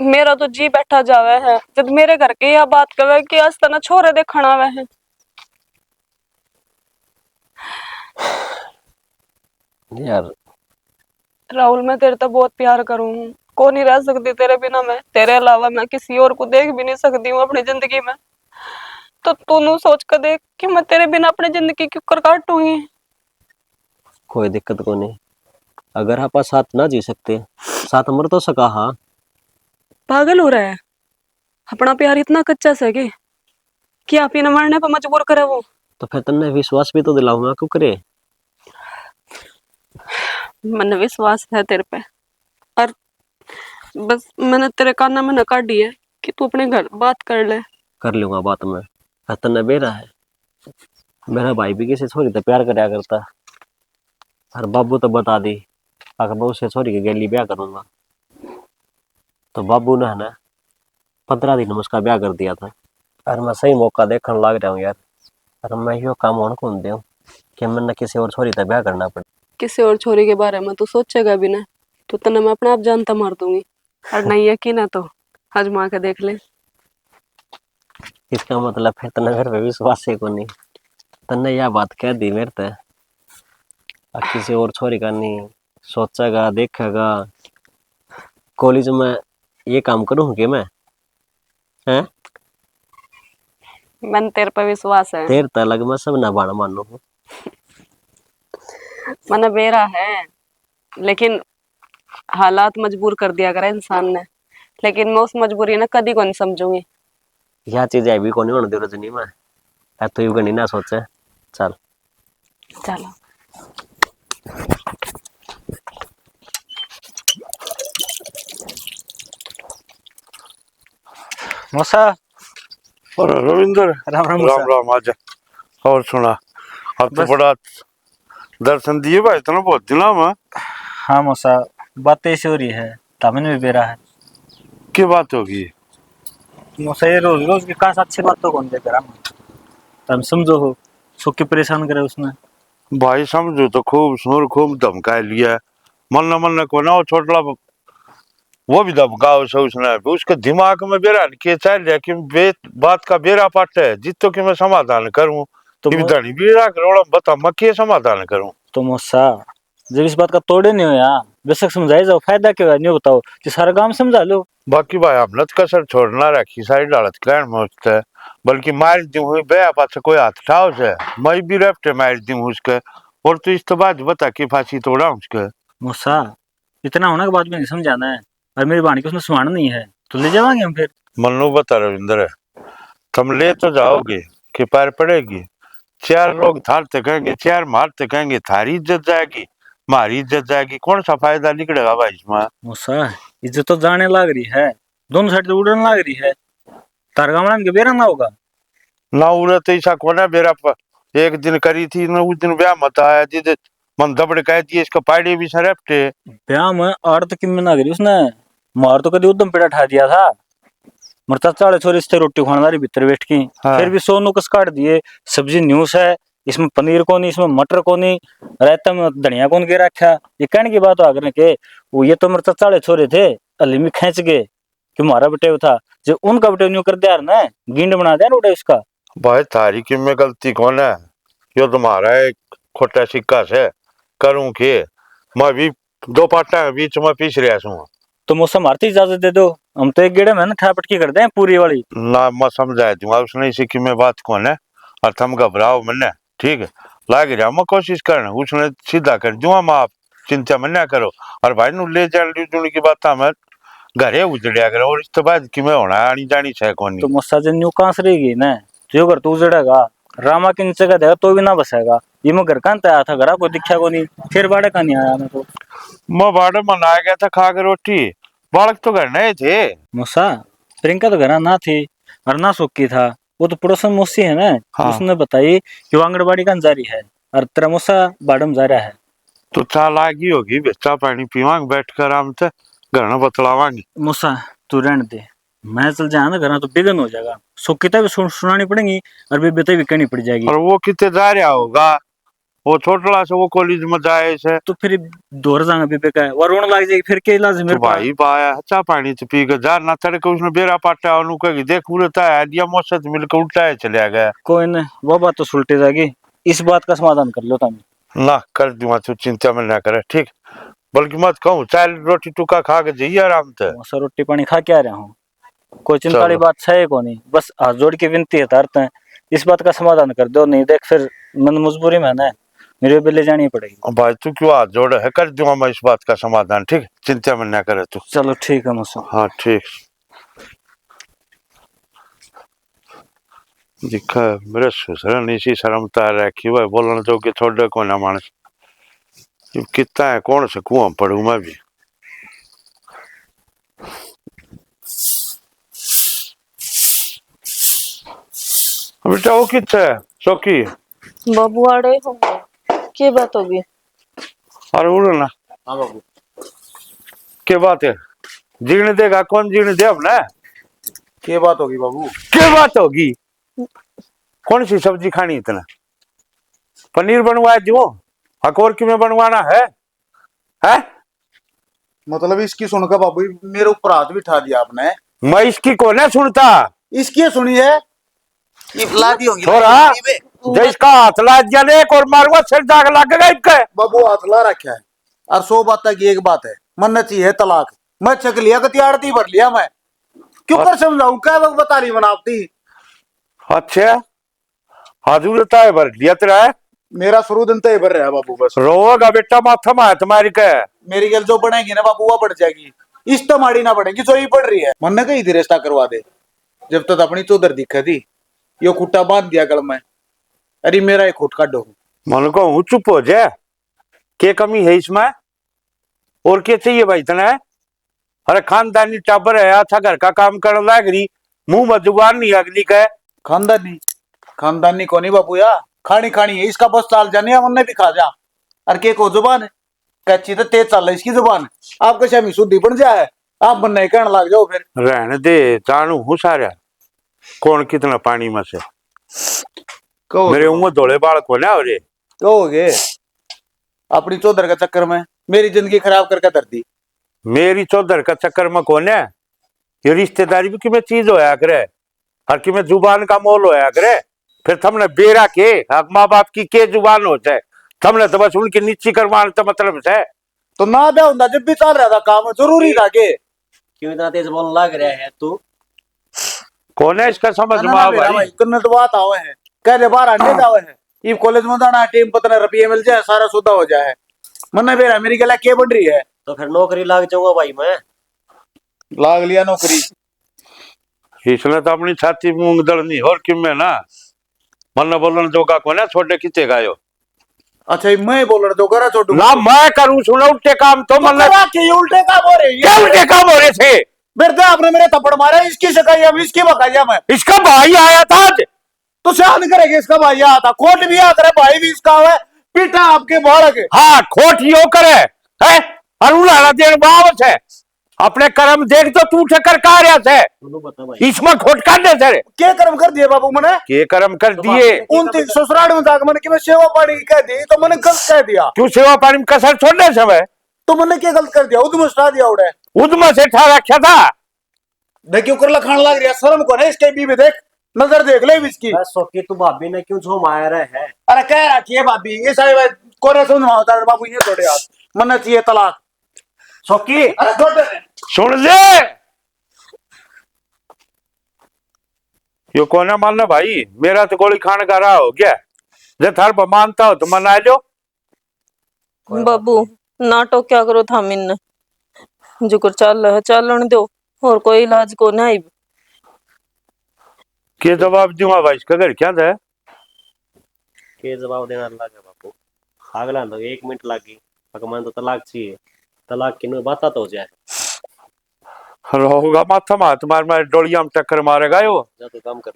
मेरा तो जी बैठा जावे है जब मेरे घर के यह बात कहे कि आज तना छोरे देखना आवे है। यार राहुल, मैं तेरे तो बहुत प्यार करूं हूँ, को नहीं रह सकती तेरे बिना। मैं तेरे अलावा मैं किसी और को देख भी नहीं सकती हूँ अपनी जिंदगी में। तो तू सोच कर देख कि मैं तेरे बिना अपनी जिंदगी क्यों कर काटूंगी। कोई दिक्कत को नहीं, अगर आप साथ ना जी सकते, साथ मर तो सका। हाँ पागल हो रहा है? अपना प्यार इतना कच्चा सा कि आप ही न मरने पर मजबूर करे वो। तो फिर तन्ने विश्वास भी तो दिलाऊंगा, क्यों करे। मन विश्वास है तेरे पे, और बस मैंने तेरे कान में नकार दी है कि तू अपने घर बात कर ले। कर लूंगा बात में। फिर तन्ने बेरा है, मेरा भाई भी किसी छोरी तो प्यार कराया करता, और बाबू तो बता दी अगर मैं उससे छोरी के गैली ब्याह करूंगा। तो बाबू ने है ना 15 दिन में उसका ब्याह कर दिया था। और मैं सही मौका देखने लग रहा हूँ यार, और मैं यो काम होने कौन दूं कि मैंने किसी और छोरी से ब्याह करना पड़े। किसी और छोरी के बारे में तू सोचेगा भी ना तो तने मैं अपने आप जानता मार दूंगी। और नहीं यकीन है तो आजमा के देख ले। इसका मतलब फिर तन्ने मेरे पे विश्वास है को नहीं। तन्ने यह बात कह दी मेरे ते, और किसी और छोरी का नहीं सोचेगा देखेगा। कॉलेज में ये काम करूँ कि मैं हैं मैंने तेरे पे विश्वास है। देर तक मैं सब ना बाण मानू हूँ। मैंने बेरा है, लेकिन हालात मजबूर कर दिया करा इंसान ने। लेकिन मैं उस मजबूरी ने कभी को नहीं समझूंगी। यह चीज अभी को नहीं होने दे रजनी में, तो यू गनी ना सोचे। चल चलो। मौसा, और रविंदर, राम राम राम मौसा। राम आजा। और सुना, अब तो बस। बड़ा दर्शन दिए भाई, इतना बहुत दिना में। हाँ मौसा, बातें ऐसी हो रही है, तमन भी बेरा है। क्या बात होगी? मौसा ये रोज रोज की काश अच्छी बात तो कौन देकर हम, तुम समझो हो सुख के परेशान करे उसने। भाई समझो तो खूब सुर खूब धमका लिया, मन को ना छोटला वो भी धमकाओ से उसने। उसके दिमाग में बेरा के चल रहा कि बात का बेरा पाट है जितो कि मैं समाधान करूं। तो तो धनी बेरा करोड़ा बता मैं के समाधान करूं। तो मौसा, जब इस बात का तोड़े नहीं हो यार, बेशक समझाई जाओ, फायदा क्या है नहीं बताओ कि सारा काम समझा लो। बाकी भाई हमने तो कसर छोड़ना रखी सारी डालत कहन मस्त है, बल्कि मार दी हुई बया पास कोई हाथ ठाव से मैं भी रेफ्टे मार दी हूँ उसके। और तो इस तो बाद बता कि फांसी तोड़ा उसके। मौसा, इतना होने के बाद भी नहीं समझाना है, और मेरी वाणी को उसमें सुनाना नहीं है, तो ले जावांगे हम फिर। मनु बता रविंद्र, तुम ले तो जाओगे कि पैर पड़ेगी। चार लोग थारते कहेंगे, चार मारते कहेंगे, थारी इज्जत जाएगी, हमारी इज्जत जाएगी, कौन सा फायदा निकलेगा भाई इसमें? मौसा, इज्जत तो जाने लग रही है, दोनों साइड तो उड़ने लग रही है। तारगामड़ा के बेरा ना होगा ना उड़े तो ऐसा कोने बेरा एक दिन करी थी ना, उस दिन ब्याह मत आया जिद मन दबड़ कह दिए इसका पाड़ी भी सरपटे। ब्याह में आड़ तो किम ना करी उसने, मार तो कभी उद्यम पेड़ा ठा दिया था। मरता चाले छोरी से रोटी खाने वाली भीतर बैठ की हाँ। फिर भी सोनू कस काट दिए। सब्जी न्यूस है, इसमें पनीर को नहीं, इसमें मटर को नहीं, रायता में धनिया कौन के रखा। ये कहने की बात आगे के वो ये तो मरता चाले छोरे थे अली में खींच गए कि हमारा बेटे था जो उनका बेटे न्यू कर दिया ना, गिंड बना दिया ना उसका। भाई तारी की में गलती कौन है? यो तुम्हारा एक खोटा सिक्का से करूं के मैं भी दो पाटा के बीच में पीस रहा हूं। तो मौसम मारती इजाजत दे दो, हम तो एक गेड़े में ना ठापटकी कर दे पूरी वाली ना। मैं समझा दूंगा उसने इसी की में बात कौन है और तुम घबराओ मन्ने, ठीक है? लाग जाओ, मैं कोशिश करना उसने सीधा कर दूंगा। मैं आप चिंता मन्ना करो और भाई नु ले जाने की बात मैं घरे उजड़िया करो और इस तो बाद की में होना आनी जानी है कौन। तो मुस्सा जन न्यू कांस रहेगी ना, जो घर तू उजड़ेगा रामा के नीचे का देगा तो भी ना बसेगा। ये मैं घर का आया था, घर को दिखा को नहीं, फिर बाड़े का नहीं आया मैं तो। मैं बाड़े मन आ गया था खा के रोटी, बालक तो घर नहीं थे। मुस्सा प्रियंका तो घर ना थी और ना सुक्की था, वो तो पड़ोसन मुस्सी है ना। हाँ। उसने बताई कि वो आंगनबाड़ी का जारी है और तेरा मुस्सा बाड़म जा रहा है। तो चाल आगी होगी, बेचा पानी पीवांगे बैठ कर आराम से, घर में बतलावांगे। मुस्सा तू रहने दे, मैं चल जाए ना घर तो बिगन हो जाएगा। सुक्कीता भी सुनानी पड़ेगी और बेबे भी कहनी पड़ जाएगी। और वो कितने जा रहा होगा, वो छोटला से वो कॉलेज में जाए से तो फिर दोहर जाएगा बेबे का और रोने लग जाएगी, फिर क्या इलाज है तो मेरे पास। भाई पाया चा पानी तो पी के जा ना तड़के उसने बेरा पाटा उन्होंने कही देख उड़ता है दिया मौसम मिलकर उल्टा है चले गया। कोई नहीं, वो बात तो सुलटे जाएगी, इस बात का समाधान कर लो तुम। ना कर दूंगा, तू चिंता में ना करे, ठीक? बल्कि मत कहूँ चाय रोटी टुका खा के जाइए आराम से। मौसा रोटी पानी खा के आ रहा हूँ, कोई चिंता वाली चलो। बात है को नहीं, बस हाथ जोड़ के विनती है तारते हैं, इस बात का समाधान कर दो। नहीं देख फिर मन मजबूरी में ना मेरे पे ले जानी पड़ेगी। भाई तू क्यों हाथ जोड़े है, कर दूंगा मैं इस बात का समाधान, ठीक? चिंता में ना करे तू। चलो ठीक है मौसा। हाँ ठीक। दिखा मेरे ससुर ने इसी शर्मता रखी हुआ बोलने जो कि थोड़े को ना मानस कितना है कौन से कुआं पड़ू मैं भी। बेटा वो कितना है चौकी? बाबू आड़े होंगे, क्या बात होगी? अरे उड़ ना। हाँ बाबू क्या बात है? जीने देगा कौन जीने दे अपना? क्या बात होगी बाबू? क्या बात होगी? कौन सी सब्जी खानी इतना? पनीर बनवाया जो अकोर की में बनवाना है? मतलब इसकी सुनकर बाबू मेरे ऊपर हाथ भी उठा दिया आपने। मैं इसकी को नहीं सुनता, इसकी सुनी है ला दी होगी थोड़ा जो इसका हाथ ला दिया ने और मारूंगा सिर दाग लगेगा इसका। बाबू हाथ ला रखा है और 100 बात की एक बात है, मन चाहिए तलाक। मैं चक लिया कती आड़ती भर लिया मैं, क्यों कर समझाऊं क्या वक्त बता रही बनावती। अच्छा हाजूर है भर लिया तेरा है? मेरा शुरू दिन तय भर रहा है बाबू, बस रोगा बेटा माथा में तुम्हारी का मेरी गल जो बढ़ेगी ना बाबू वो बढ़ जाएगी, इस तो माड़ी ना बढ़ेगी जो ही बढ़ रही है। मन ने कही थी रिश्ता करवा दे, जब तक अपनी चौधर दिखा थी यो खुट्टा बांध दिया गल में। अरे मेरा एक खुट काटो। मन को हूँ चुप हो जाए, क्या कमी है इसमें और क्या चाहिए भाई इतना है? अरे खानदानी टाबर है, अच्छा घर का काम करने लायक रही, मुंह में जुबान नहीं अगली का। खानदानी को नहीं बाबू या खानी खानी है इसका, बस चाल जाने हमने भी खा जा। अरे के को जुबान है कच्ची तो तेज चल रही इसकी जुबान, आपका शामी शुद्धि बन जाए आप बनने कहने लग जाओ फिर। रहने दे जानू हूँ सारा कौन कितना पानी में से मेरे उम्र धोले बाल को ना हो रे कहोगे अपनी चौधर का चक्कर में मेरी जिंदगी खराब करके धर दी। मेरी चौधर का चक्कर में कौन है? ये रिश्तेदारी भी कि चीज होया करे और कि जुबान का मोल होया करे। फिर तुमने बेरा के माँ बाप की के जुबान हो जाए, तुमने तो बस उनकी नीची करवाने तो मतलब है। तो ना ब्याह होता जब भी चल रहा था काम जरूरी था के क्यों इतना तेज बोलने लग रहा है तू? कौन है इसका समझ में आ भाई? कन्ने तो बात आवे है कह दे बाहर आने जावे है ये कॉलेज में जाना टीम पतना रुपये मिल जाए सारा सुधा हो जाए। मन्ने बेरा मेरी गला के बन रही है? तो फिर नौकरी लाग जाऊंगा भाई मैं। लाग लिया नौकरी? इसने तो अपनी छाती मूंग दड़नी और कि में ना मन बोलन जोगा को ना छोटे किते गायो। अच्छा मैं बोल रहा तो करा छोटू ना मैं करूं सुनो उल्टे काम तो मन के उल्टे काम हो रहे क्या उल्टे काम हो रहे थे? फिर आपने मेरे थप्पड़ मारा इसकी शिकायत हम इसकी बकाया मैं इसका भाई आया था आज तो शान करेंगे इसका भाई आता कोट भी आता है भाई भी इसका है पीटा आपके बालक। हाँ खोट यो करे है और उलाना देन बावत है अपने कर्म देख तो तू ठकर का रहा थे तू बता भाई। इसमें खोट कर दे तेरे के कर्म कर दिए बाबू मैंने के कर्म कर दिए 29 ससुराल में जाकर मैंने कि मैं सेवा पानी कह दी तो मैंने गलत कह दिया क्यों सेवा पानी में कसर छोड़ने समय तो मैंने क्या गलत कर दिया उधम सटा दिया उड़े उदमा से ठा रखा था देखियो कर लखान लग रहा शर्म को नहीं इसके भी देख नजर देख ले इसकी बस सोकी तू भाभी ने क्यों झो मार रहा है। अरे कह रखी है भाभी ये सारे कोरे सुन होता है बाबू ये थोड़े हाथ मन्ना चाहिए तलाक सोकी अरे छोटे सुन ले यो कोना मानना भाई मेरा तो गोली खाने का रहा हो गया जे थार पर मानता हो तो मना लो बाबू नाटक क्या करो था मिन जो कर चल रहा है चलन दो और कोई इलाज को नहीं। के जवाब दूंगा भाई इसका घर क्या था के जवाब देना लगा बापू अगला तो 1 मिनट लागी भगवान तो तलाक चाहिए तलाक की नु बात तो हो जाए होगा माथा मार तुम्हारे मारे डोलिया में टक्कर मारेगा यो जा तो काम कर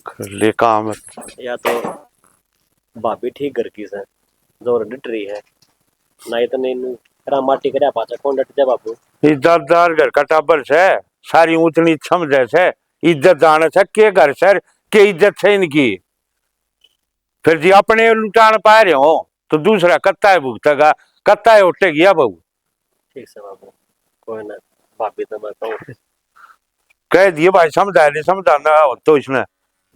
कर ले काम या तो भाभी ठीक घर की से जोर डट रही है नहीं तो नहीं करा माटी करया पाचा कौन डट जा बापू इज्जतदार घर का टाबर से सारी उतनी समझे से इज्जत जाने से के घर सर के इज्जत से इनकी फिर जी अपने लुटान पा रहे हो तो दूसरा कत्ता है भुगतेगा कत्ता है उठे गया बहू ठीक से बापू कोई ना भाभी तो मैं कहूँ कह दिए भाई समझा नहीं समझाना हो तो इसने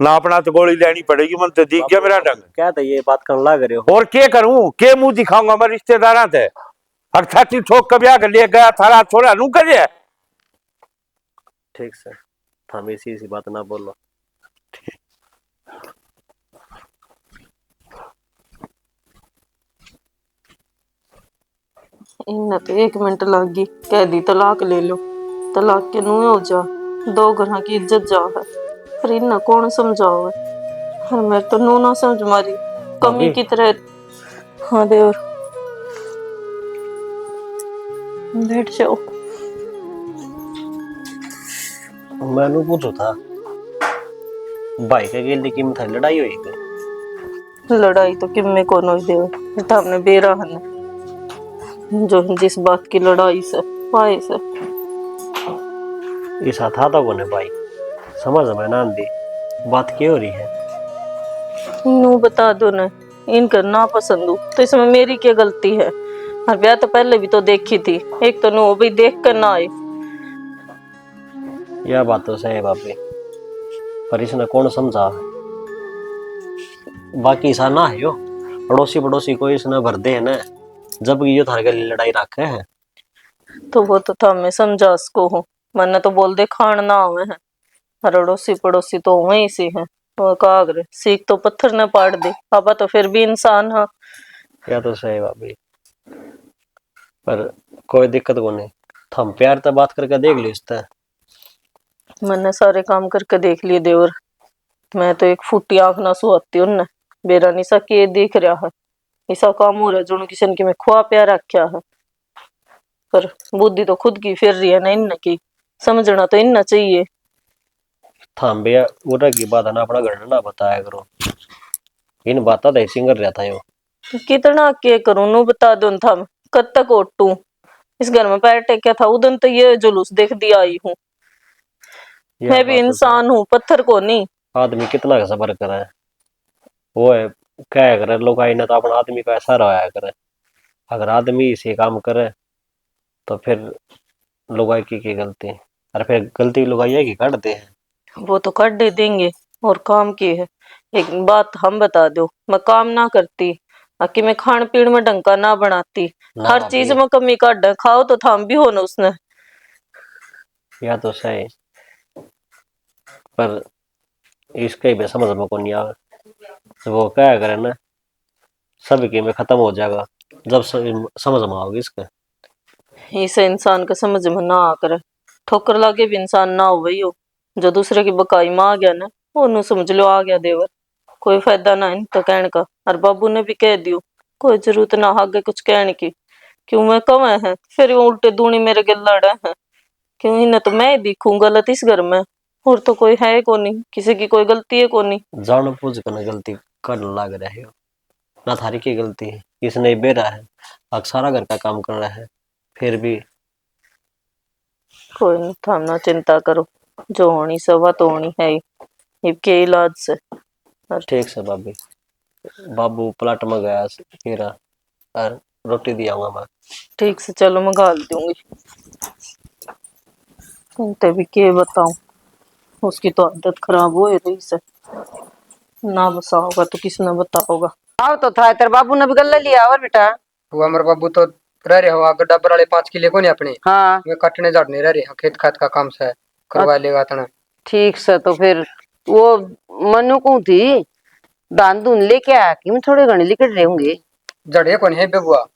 ना अपना तो गोली लेनी पड़ेगी मन तो दिख गया मेरा ढंग क्या था ये बात करने लग रहे हो और के करूं के मुंह दिखाऊंगा मैं रिश्तेदारा थे अर्थाती ठोक कब्या कर लिए गया थारा छोड़ा नू करे ठीक से हम इसी बात ना बोलो इन्हें तो 1 मिनट लग गई कह दी तलाक ले लो तलाक के नुए हो जा 2 घर की इज्जत जा है पर इन्हें कौन समझाओ है और मेरे तो नू ना समझ मारी कमी भाभी। की तरह हाँ देवर बैठ जाओ मैंने पूछो था भाई के गेल की मिठाई लड़ाई हुई थी लड़ाई तो किम में कौन हुई देवर तो हमने बेरा है जो जिस बात की लड़ाई से पाए से ऐसा था तो कोने भाई समझ में ना आंदी बात क्यों हो रही है नू बता दो ना इनका ना पसंद हो तो इसमें मेरी क्या गलती है और ब्याह तो पहले भी तो देखी थी एक तो नो भी देख कर ना आए यह बात तो सही है बापी पर इसने कौन समझा बाकी ऐसा ना है यो पड़ोसी पड़ोसी को इसने भर दे है ना जब ये थारे के लिए लड़ाई रखे हैं तो वो तो था मैं समझा उसको हूँ मन्ने तो बोल दे खान ना हुए हैं और अड़ोसी पड़ोसी तो वहीं से हैं वो कागर सीख तो पत्थर न पाड़ दे पापा तो फिर भी इंसान है या तो सही बापी पर कोई दिक्कत को नहीं हम प्यार तो बात करके देख ली इससे मैंने सारे काम करके देख लिए देवर मैं तो एक फुटी आंख ना सुहाती उन्ने बेरा निशा के देख रहा है ऐसा काम हो रहा है जो किसी की मैं खुआ प्यार रखा है पर बुद्धि तो खुद की फिर रही है ना इन्न की समझना तो इन्ना चाहिए थाम भैया उड़ा की बात है ना अपना घर ना बताया करो इन बाता तो ऐसी कर रहा था यो कितना के करूं नु बता दो था कब तक ओटू इस घर में पैर टेका था उदन तो ये जुलूस देख दिया आई हूँ यह मैं भी बात तो इंसान हूँ पत्थर को नहीं आदमी कितना का सबर करे वो है क्या करे लोग आई ना तो अपना आदमी का ऐसा रहा करे अगर आदमी इसे काम करे तो फिर लोग की गलती और फिर गलती लोग की काटते हैं वो तो कर दे देंगे और काम की है एक बात हम बता दो मैं काम ना करती कि मैं खान पीन में ढंका ना बनाती ना हर भाभी। चीज में कमी काट खाओ तो थाम भी हो ना उसने या तो सही पर इसके भी समझ में को नहीं आवे तो वो क्या करे ना सबके में खत्म हो जाएगा जब समझ में आओगे इसके इसे इंसान का समझ में ना आकर ठोकर लागे भी इंसान ना हो वही हो जो दूसरे की बकाई में आ गया ना वो समझ लो आ गया देवर कोई फायदा ना इन तो कहने का और बाबू ने भी कह दियो कोई जरूरत ना आगे कुछ कहने की क्यों मैं कवे है फिर वो उल्टे दूनी मेरे गल लड़े हैं क्यों इन्हें तो मैं दिखूं गलत इस घर में और तो कोई है को नहीं किसी की कोई गलती है को नहीं जान पूछ कर गलती करने लग रहे हो ना थारी की गलती है इसने बेरा है अब सारा घर का काम कर रहा है फिर भी कोई नहीं, तुम ना चिंता करो, जो होनी सवा तो होनी है ही। ये के इलाज से। ठीक से भाभी। बाबू प्लाट में गया फिर और रोटी दियाऊंगा मैं। ठीक से, चलो मैं गाल दूंगी। तुमते भी के बताऊं, उसकी तो आदत खराब हो रही से, ना बसा होगा तो किसने बताओगा। आओ तो था तेरे बाबू ने भी गल्ला लिया और बेटा। वो हमारे बाबू तो रह रहे हो आगे डब्बर वाले 5 किले को नहीं अपने हाँ वे कटने झाड़ने रह रहे हैं खेत खात का काम से करवा लेगा तना। ठीक से, तो फिर वो मनु को थी दान दून लेके आया कि मैं थोड़े घने लिकट रहे होंगे। जड़े कौन है बेबुआ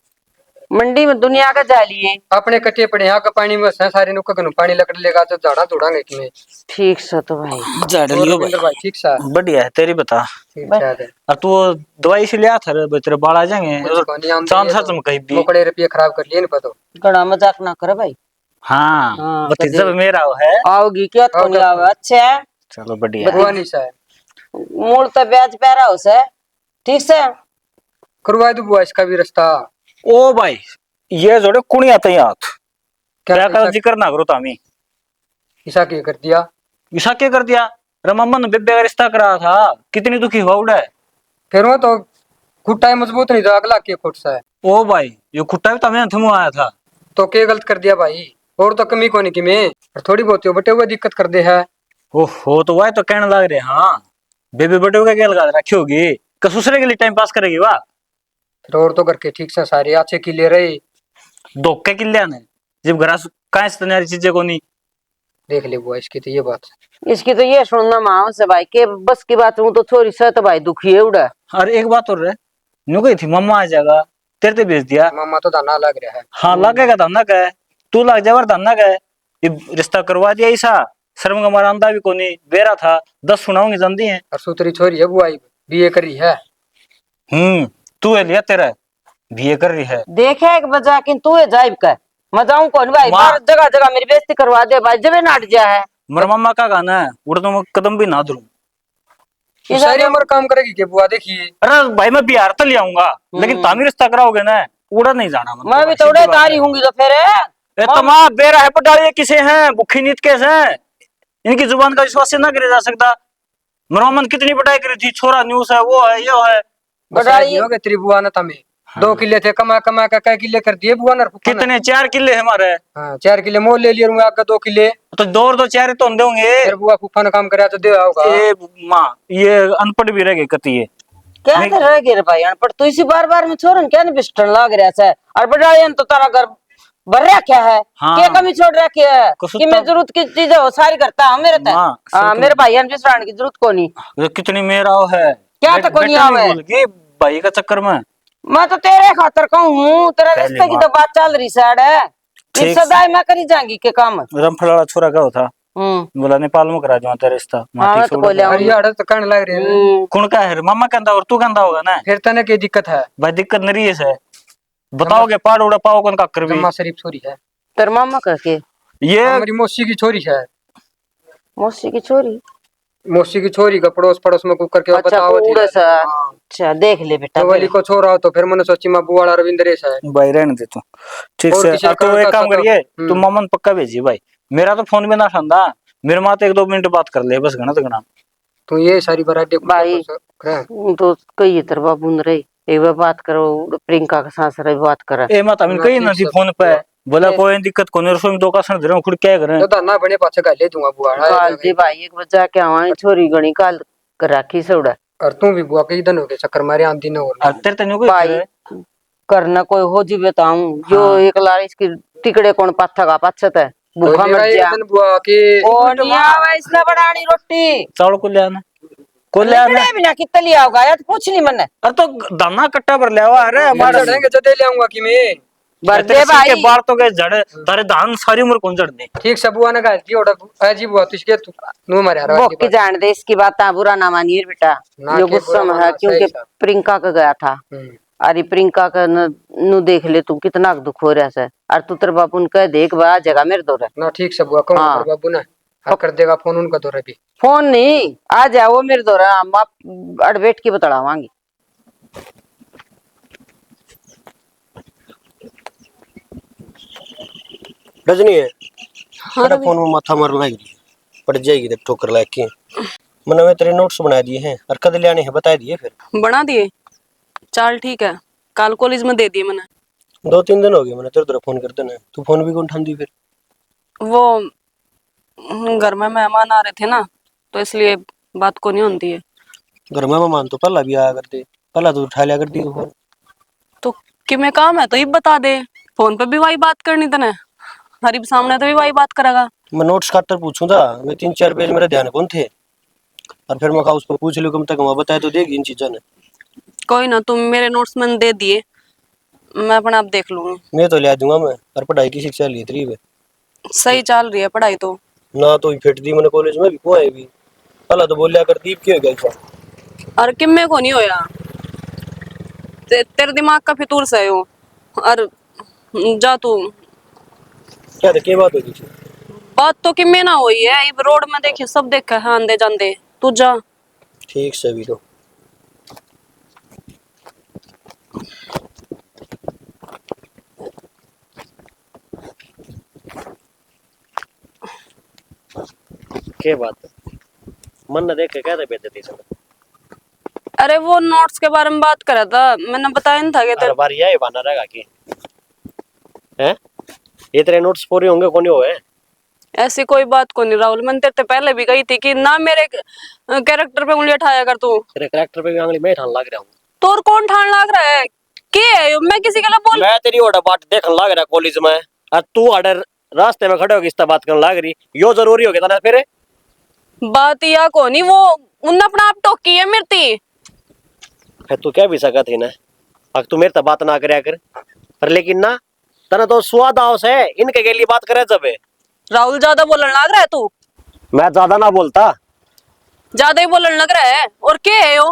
मंडी में दुनिया का जा लिए। अपने कटे पड़े यहाँ का पानी में से सारे नुक्का कनु पानी लकड़ लेगा तो झाड़ा तोड़ांगे कि मैं। ठीक से तो भाई। झाड़ और लियो रविंद्र भाई। भाई ठीक सा बढ़िया है, तेरी बता। ठीक है अब तू वो दवाई से लिया था रे, तेरे बाल आ जाएंगे। कुछ को नहीं आम चांद सच में कहीं भी। मोकड़े रुपये खराब कर लिए ना पतो। घड़ा मजाक ना करे भाई। हाँ, हाँ, भतीजा भी मेरा वो है। आओगी क्या तो नहीं आवे। अच्छा है, चलो बढ़िया है। बुआ नहीं सा मूल तो ब्याज पैरा हो से। ठीक से करवा दो बुआ इसका भी रास्ता। ओ भाई, ये जोड़े कुणिया तई हाथ क्या कर पैसा- जिक्र ना करो तामी। ईसा के कर दिया ईसा क्या कर दिया? रमम्मा ने बेबे का रिश्ता करा था, कितनी दुखी हुआ उड़ा है। फिर वो तो खुट्टा ही मजबूत नहीं था अगला के खुट सा है ओ भाई, ये खुट्टा भी तमें थमो आया था। तो के गलत कर दिया भाई। और तो कमी कोनी की में और थोड़ी बहुत बटे हुए दिक्कत कर दे है। ओहो, तो वह तो कहने लग रहे। हाँ, बेबे बटे का क्या लगा रखी होगी, कसुसरे के लिए टाइम पास करेगी वाह। फिर और तो करके ठीक से सारे अच्छे किले रहे। धोखे किले ने जब घर कहा तैयारी चीजें को नहीं। देख ले बुआ इसकी तो ये बात इसकी तो ये सुनना माओ से भाई के बस की बात हूँ तो छोरी से तो भाई दुखी है उड़ा। और एक बात और है, न्यू गई थी मम्मा आ जाएगा, तेरे ते भेज दिया। मामा तो दाना लग रहा है। हाँ लगेगा, धन्ना का है, तू लग जावर धन्ना का है। ये रिश्ता करवा दिया ऐसा, शर्म का मारा अंधा भी कोनी बेरा था। 10 सुनाऊंगी जल्दी है। और सूतरी छोरी है बुआ बीए करी है। तू है लिया तेरा बीए कर रही है। देखे एक बजा कि तू है जाइब का मैं जाऊं कौन भाई माँ। बाहर जगह जगह मेरी बेइज्जती करवा दे भाई जब नाट जा है। मेरा मम्मा का गाना है, उड़ तो मैं कदम भी ना धरूं। तो सारी उम्र काम करेगी के बुआ देखिए। अरे भाई मैं बिहार तो ले आऊंगा, लेकिन तामी रिश्ता कराओगे ना, उड़ा नहीं जाना। मैं भी थोड़े तारी हूंगी तो फिर तमा बेरा है पटाड़िए किसे हैं, भूखी नीत कैसे हैं, इनकी जुबान का विश्वास से ना करे जा सकता। मेरा मन कितनी पढ़ाई करी थी, छोरा न्यूज है, वो है, ये है। बटाई हो गए तेरी बुआ ने तमे 2 किले थे कमा कमा का कई किले कर दिए बुआ ने। कितने 4 किले है हमारे। हाँ 4 किले मोल ले लिए आगे 2 किले। तो 2 4 तो हम देंगे। फिर बुआ फूफा ने काम कराया तो दे होगा। ये माँ, ये अनपढ़ भी रह गई कती है। क्या कर रहे गिर भाई अनपढ़ तो इसी बार बार में छोरन क्या नहीं बिस्टन लाग रहा है और बड़ायन तो तारा घर भर रखा है। हाँ। क्या कमी छोड़ रखी है कुछ कि तो- मैं जरूरत की चीजें हो सारी करता हूँ मेरे तक। हाँ, हाँ, मेरे भाई बिसराने की जरूरत को नहीं। ये कितनी मेरा वो है क्या तक नहीं बेटा आवे? भूल गई भाई का चक्कर में। मैं तो तेरे खातर कहूँ तेरा पहली रिश्ते की बात। तो बात चल रही साइड है ठीक। सदाई मैं करी जाएंगी के काम। रमफल वाला छोरा का था, बोला नेपाल में करा जो तेरा रिश्ता। हाँ, मैं तो बोले अरे यार तो कहने लग रहे हैं। कौन का है मामा कहता और तू कहता होगा ना। फिर तने की दिक्कत है। भाई दिक्कत नहीं है, बताओगे पाड़ उड़ा पाओ कौन का कर भी। जम्मा शरीफ छोरी है तेरे मामा करके ये हमारी मौसी की छोरी है। मौसी की छोरी। मौसी की छोरी का पड़ोस पड़ोस में कुकर के अच्छा बताओ थी। पूरा सा अच्छा देख ले बेटा तो वाली को छोरा हो तो फिर मैंने सोची माँ बुआ वाला रविंद्र है। भाई रहने दे तू, ठीक और से। किसी अब तो का एक का काम तो- करिए, तू मामन पक्का भेजिए भाई। मेरा तो फोन भी ना ठंडा, मेरे माँ तो 1 2 मिनट बात कर ले बस, घना तो घना। तू ये सारी बराडे भाई तो कही तेरे बाबू ने रही एक बार बात करो प्रियंका के साथ रही बात करे। ए मत अमिन कही ना थी फोन पे, बोला कोई दिक्कत को नहीं, रसोई में 2 का सन धरे खुद क्या करें। तो दाना बने पाछे गाले दूंगा बुआ। काल जी भाई एक बजा के आवा छोरी गणी काल कर राखी सौड़ा और तू भी बुआ के इधर हो गए चक्कर मारे आंधी न और तेरे तन्यू कोई भाई करना कोई हो जी बताऊं जो एक लारी इसकी टिकड़े कौन पाथा का पाछत है भूखा मर जा बुआ के ओ नहीं आवा इसने बनानी रोटी चावल को ले आना, को ले आना। लिखड़े बिना कितना लिया होगा यार पूछ नहीं मैंने। अरे तो दाना कट्टा भर ले आवा। अरे हमारे चढ़ेंगे जदे ले आऊंगा कि मैं बरदे भाई के बाल तो गए जड़े तारे दान सारी उम्र कौन जड़ने। ठीक से बुआ ने गाल की ऑर्डर अजी बुआ तो इसके नु मारे यार वो की जान दे इसकी बात बुरा ना मानिए बेटा ना जो के गुस्सा बुरा में है मानना, क्योंकि सही था। प्रियंका का गया था। अरे प्रियंका का नु देख ले तू कितना दुख हो रहा है और तू तेरे बापू ने कह देख बा जगह मेरे दो ना ठीक से बुआ कहूं हाँ। पर बाबू ने हर कर देगा फोन उनका दौरा भी। फोन नहीं आ जाओ मेरे दो अड़बेट की बतलावांगी। रजनी है हाँ तेरा रवि। फोन में माथा मारना ही पड़ जाएगी तेरे ठोकर लाके। मैंने वे तेरे नोट्स बना दिए हैं और कद ले आने हैं बता दिए फिर। बना दिए? चल ठीक है, कल कॉलेज में दे दिए मैंने। 2-3 दिन हो गए मैंने तेरे फोन करते ना, तू फोन भी कौन उठाती फिर। वो घर में मेहमान आ रहे थे ना, तो इसलिए बात को नहीं होती है। घर में मेहमान तो पहला भी आया करते, पहला तो उठा लिया करती फोन। तो कि मैं काम है तो ये बता दे, फोन पे भी वही बात करनी तने, हरीब सामने तो भी वही बात करेगा। मैं नोट्स खातर पूछूं था, मैं 3-4 पेज मेरे ध्यान कौन थे, और फिर मैं कहा उसको पूछ लो कम तक वहां बताया तो देगी इन चीजों ने। कोई ना, तुम मेरे नोट्स मैंने दे दिए, मैं अपना आप देख लूंगी। मैं तो ले दूंगा मैं, और पढ़ाई की शिक्षा ली थी वे सही चल रही है पढ़ाई तो। ना, तो फिट दी मैंने कॉलेज में भी को है भी पहला तो बोलिया कर दीप क्यों गया था। और किम्मे को नहीं होया, तेरे दिमाग का फितूर से हो। और जा तू। क्या था क्या बात होगी थी। बात तो किम्मे ना हुई है, इब रोड में देखिए सब देखा है आंदे जांदे, तू जा। ठीक से भी तो क्या बात है, मन न देख के क्या था बेइज्जती से। अरे वो नोट्स के बारे में बात करा था, मैंने बताया नहीं था कि हर बार यही बहाना रहेगा कि हैं ये तेरे नोट्स पूरे होंगे कौन हो है। ऐसी कोई बात को नहीं राहुल, मैंने तेरे से पहले भी कही थी कि ना मेरे कैरेक्टर पे उंगली उठाया कर तू। तेरे करैक्टर पे भी आंगली मैं ठान लग रहा हूँ। तो और कौन ठान लाग रहा है, के है यो? मैं किसी के लिए बोल। मैं तेरी ओटा बात देखने लग रहा कॉलेज में, और तू आडर रास्ते में खड़े होगी इस बात करने लग रही, यो जरूरी हो गया था ना फिर। बात या को नहीं, वो उन्ने अपना आप टोकी है मिर्ती। है तू क्या भी सका थी ना, अब तू मेरे से बात ना करया कर, पर लेकिन ना तना तो स्वाद आओस है इनके के लिए बात करे जब। राहुल ज्यादा बोलने लग रहा है तू, मैं ज्यादा ना बोलता। ज्यादा ही बोलने लग रहा है। और के है यो,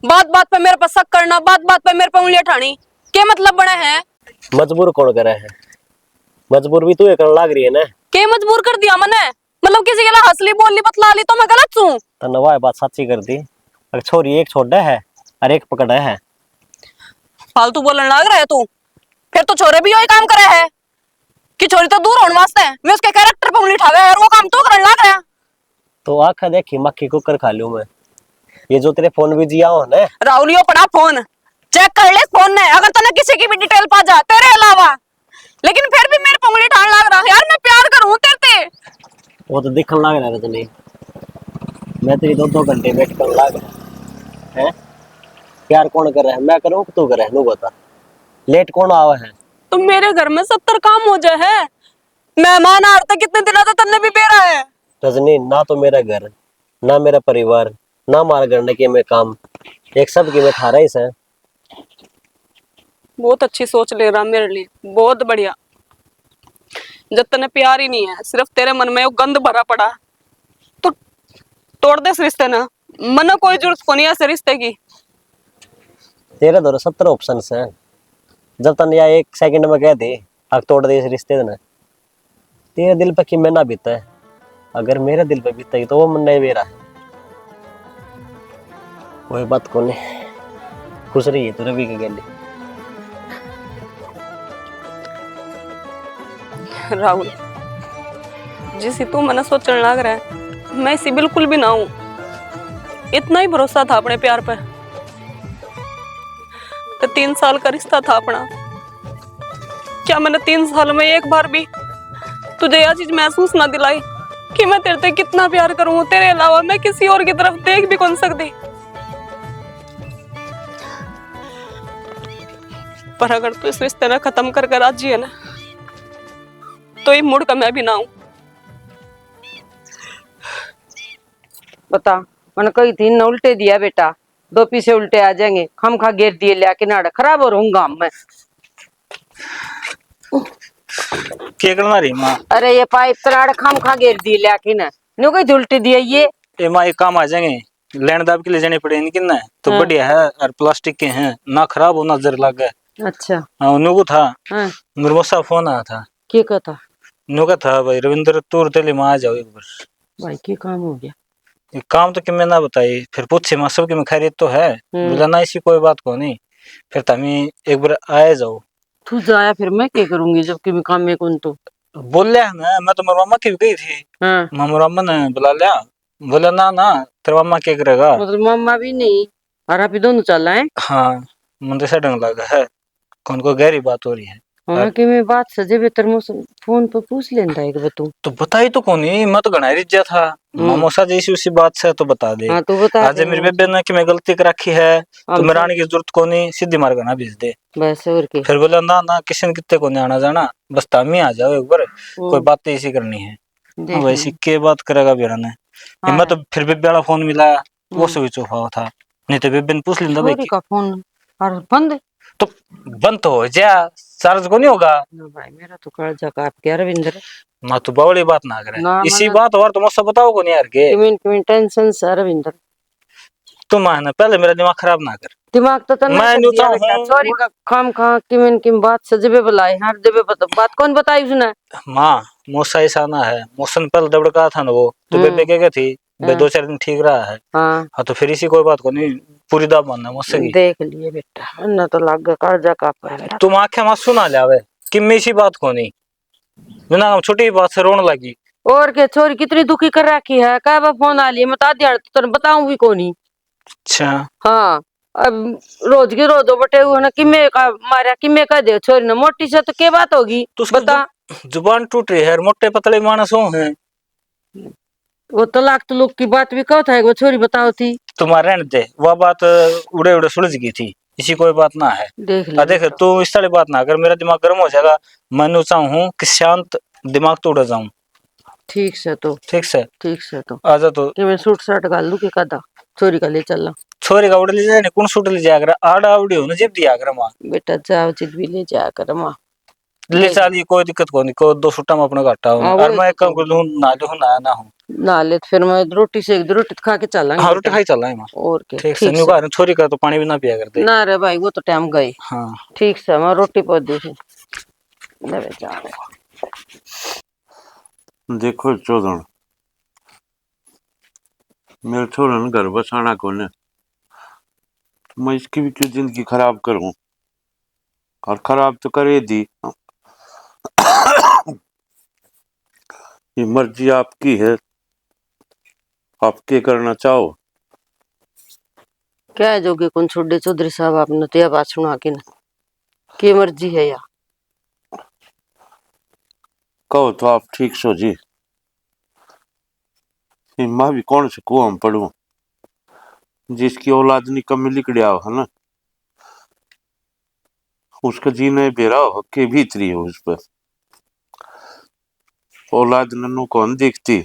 बात बात पे मेरे पर शक करना, बात बात पे मेरे पे उंगलियां ठानी, क्या मतलब बना है? मजबूर कौन करे है, मजबूर भी तू ये करने लग रही है ना। के मजबूर कर दिया मैंने, मतलब किसी के लिए हंसली बोलली बतला ली तो मैं गलत हूँ? तन्नवा ये बात सच्ची कर दी, अगर छोरी एक छोड़ा है और एक पकड़ा है। फालतू बोलने लग रहा है तू, फिर तो छोरे भी वही काम करे है कि छोरी तो दूर होने वास्ते है, मैं उसके कैरेक्टर पे उंगली उठावे और वो काम तो करने लग रहा है। तो आखा देखी मक्खी कुकर खा लूं मैं, ये जो तेरे फोन भी जिया हो ना। राहुल यो पड़ा फोन, चेक कर ले फोन ने, अगर तने किसी की भी डिटेल पा जा तेरे अलावा, लेकिन फिर भी मेरे पे उंगली ठान लग रहा है। यार मैं प्यार करूं तेरे से। वो तो दिखने लग रहा है रजनी, मैं तेरी 2-2 घंटे वेट करने लग रहा है। प्यार कौन कर रहा है, मैं करूं कि तू करे, नू बता। लेट कौन आवा है। तो मेरे घर में 70 काम हो जाए है, मेहमान आ रहे कितने दिनों तक तन्ने भी बेरा है। रजनी ना तो मेरा घर, ना मेरा परिवार, ना मार करने के मैं काम, एक सब की मैं थारा ही से। बहुत अच्छी सोच ले रहा मेरे लिए, बहुत बढ़िया। जब तने प्यार ही नहीं है, सिर्फ तेरे मन में वो गंद भरा पड़ा, तो तोड़ दे इस रिश्ते ना, मन कोई जरूरत को नहीं है इस रिश्ते की। तेरे दो 70 ऑप्शन हैं, जब तक या 1 सेकंड में कह दे अब तोड़ दे इस रिश्ते ने, तेरे दिल पे कि मैं ना बीता है, अगर मेरे दिल पे बीता तो वो मन नहीं मेरा है। वही बात को नहीं खुश रही है तू रवि के गली। राहुल जिस तू मैंने सोचने लग रहा है, मैं इसी बिल्कुल भी ना हूं। इतना ही भरोसा था अपने प्यार पे, तो 3 साल का रिश्ता था अपना, क्या मैंने 3 साल में एक बार भी तुझे यह चीज महसूस ना दिलाई कि मैं तेरे से कितना प्यार करूं, तेरे अलावा मैं किसी और की तरफ देख भी कौन सकती। पर अगर तू इस रिश्ते ना खत्म कर राजी है ना, तो ये मुड़ का मैं भी ना हूं। बता, मैंने कही थी न उल्टे दिया बेटा, 2 पीछे उल्टे आ जाएंगे, खम खा घेर दिए लिया किनारे, खराब हो रहूंगा मैं। क्या करना रही माँ? अरे ये पाइप तनाड़ खम खा घेर दिए लिया कि ना, न्यू कही उल्टे दिया ये माँ एक काम आ जाएंगे, लैंड दाब के ले जाने पड़े इनकी ना, तो हाँ। बढ़िया है और प्लास्टिक के हैं ना, खराब होना जर लग गए। अच्छा हाँ नुको था हाँ, निर्मोसा फोन आया था, क्या कहता नुका था भाई रविंद्र तूर तेली माँ आ जाओ एक बार। भाई क्या काम हो गया? ये काम तो कि मैं ना बताई, फिर पूछे माँ सब की में खैरियत तो है, बोला ना ऐसी कोई बात को नहीं, फिर तमी एक बार आए जाओ। तू जाया फिर मैं क्या करूंगी जबकि मैं काम में कौन तो। बोल लिया ना, मैं तो मेरी मामा की भी गई थी। हाँ मेरी मामा ने बुला लिया, बोला ना ना तेरा मामा क्या करेगा। मतलब मम्मा भी नहीं और आप ही दोनों चल रहे हैं। हाँ, मुझे से डर लगा है, कौन को गहरी बात हो रही है। हाँ कि मैं बात सजे बेहतर मौसम फोन पर पूछ लेता है कि तू। तो बताई तो कौन ही, मैं तो घना रिझा था। मामोसा जैसी उसी बात से तो बता दे। हाँ तू बता आज दे मेरी बेबे ने कि मैं गलती कर रखी है, तो हम मेरा आने की जरूरत को नहीं, सीधी मार ना भेज दे। बस और के फिर बोला ना ना किसी ने कितने को नहीं आना जाना, बस ताम ही आ जाओ एक बार, कोई बात ऐसी करनी है। हाँ देख वैसे ले। के बात करेगा बेरा ने। हाँ मैं तो फिर बेबे वाला फोन मिला, वो हम्म, स्विच ऑफ हुआ था, नहीं तो बेबे ने पूछ लेता भाई छोरी का फोन और बंद। तो बंद तो हो जा, चार्ज को नहीं होगा। ना भाई मेरा तो कालजा काप गया रविंद्र। मैं तो बवड़ी बात ना करे, ना इसी मन बात और तुम सब बताओ को नहीं यार के। किमिन टेंशन से रविंद्र। तुम आना पहले मेरा दिमाग खराब ना कर। दिमाग तो तन्ना मैं कर न्यू दिया बेटा हूँ छोरी का खाम खा किमिन किम बात सजबे बुलाए हर जबे बात कौन बताई उसने। माँ, मौसा ऐसा ना है, मौसम पहले दबड़का था ना वो, तो बेबे हम्म क्या थी, बे हाँ 2 4 दिन ठीक रहा है। हाँ हाँ तो फिर इसी कोई बात को नहीं, पूरी दाब मानना मुझसे की। देख लिए बेटा ना तो लग गया कालजा काप है मेरा। तुम आंखें मत सुना जावे कि मैं इसी बात को नहीं, बिना हम छोटी बात से रोने लगी। और के छोरी कितनी दुखी कर रखी है क्या बा फोन आ लिए बता दिया तो तेरे बताऊं भी कोनी। अच्छा, हाँ अब रोज की रोज बटे हुए ना किमे का मारा किमे का दे छोरी ने मोटी से तो क्या बात होगी तो उसकी बता। जुबान टूट रही है और मोटे पतले मानस हो हैं। वो तलाक तुलुक की बात भी कहो था वो छोरी बताओ थी। तुम्हारे रहने दे, वह बात उड़े उड़े सुलझ गई थी, इसी कोई बात ना है। देख ले देख बेटा तू इस तरह बात ना कर, मेरा दिमाग गर्म हो जाएगा। मैं चाहूँ कि शांत दिमाग तो उड़ जाऊं। ठीक से तो ठीक से ठीक से तो आजा तो। कि मैं सूट शर्ट गाल लू के कदा छोरी का ले चलना। छोरी का उड़ ले जाए कौन सूट ले जाकर आड़ा उड़ी हो ना जेब दिया कर मां। बेटा जाओ चित भी ले जा कर माँ। ले चाली कोई दिक्कत को नहीं, को 2 सूटा में अपना घाटा हो हाँ और वो मैं तो एक काम कर दूं ना जो ना ना हूं। ना ले तो फिर मैं रोटी से रोटी तो खा के चलेंगे हाँ रोटी बेटा। खाई चल रहा है मां। और के ठीक से ठीक न्यू से का छोरी का तो पानी भी ना पिया कर दे। ना रे भाई वो तो टाइम गई। हाँ ठीक से मैं रोटी पहुंच दी थी ले जा। देखो चौधन, मेरे छोरे ने घर बसाना को ने, मैं इसकी भी क्यों जिंदगी खराब करूं, और खराब तो करे दी। ये मर्जी आपकी है, आप क्या करना चाहो। क्या है जोगी कौन छोड़े चौधरी साहब आपने तो यह बात सुना के ना की मर्जी है या कहो तो आप ठीक सो जी। ये माँ भी कौन से कुआं में पड़ू, जिसकी औलाद निकम्मी लिकड़िया हो ना, उसका जीने बेरा हो के भीतरी हो उस पर। औलाद नन्नू कौन दिखती,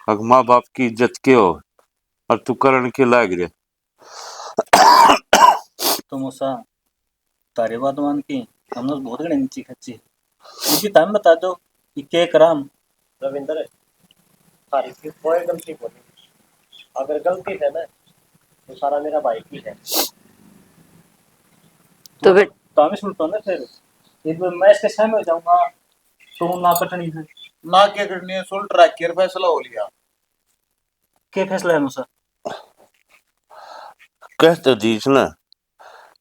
अगर माँ बाप की इज्जत के हो और तू करण के लाग रहे। तो मूसा तारी बात मान की हमने बहुत घनी नीची खच्ची इसी टाइम बता दो कि के कराम। रविंद्र सारी की कोई गलती को नहीं, अगर गलती है ना तो सारा मेरा भाई की है। तो बेट तो हमें सुनता ना फिर एक बार मैं इसके सामने हो जाऊंगा तो ना कटनी है। ना क्या करनी है, सुलट रख के फैसला हो लिया। के फैसला है मूसा। कहते दीस ना,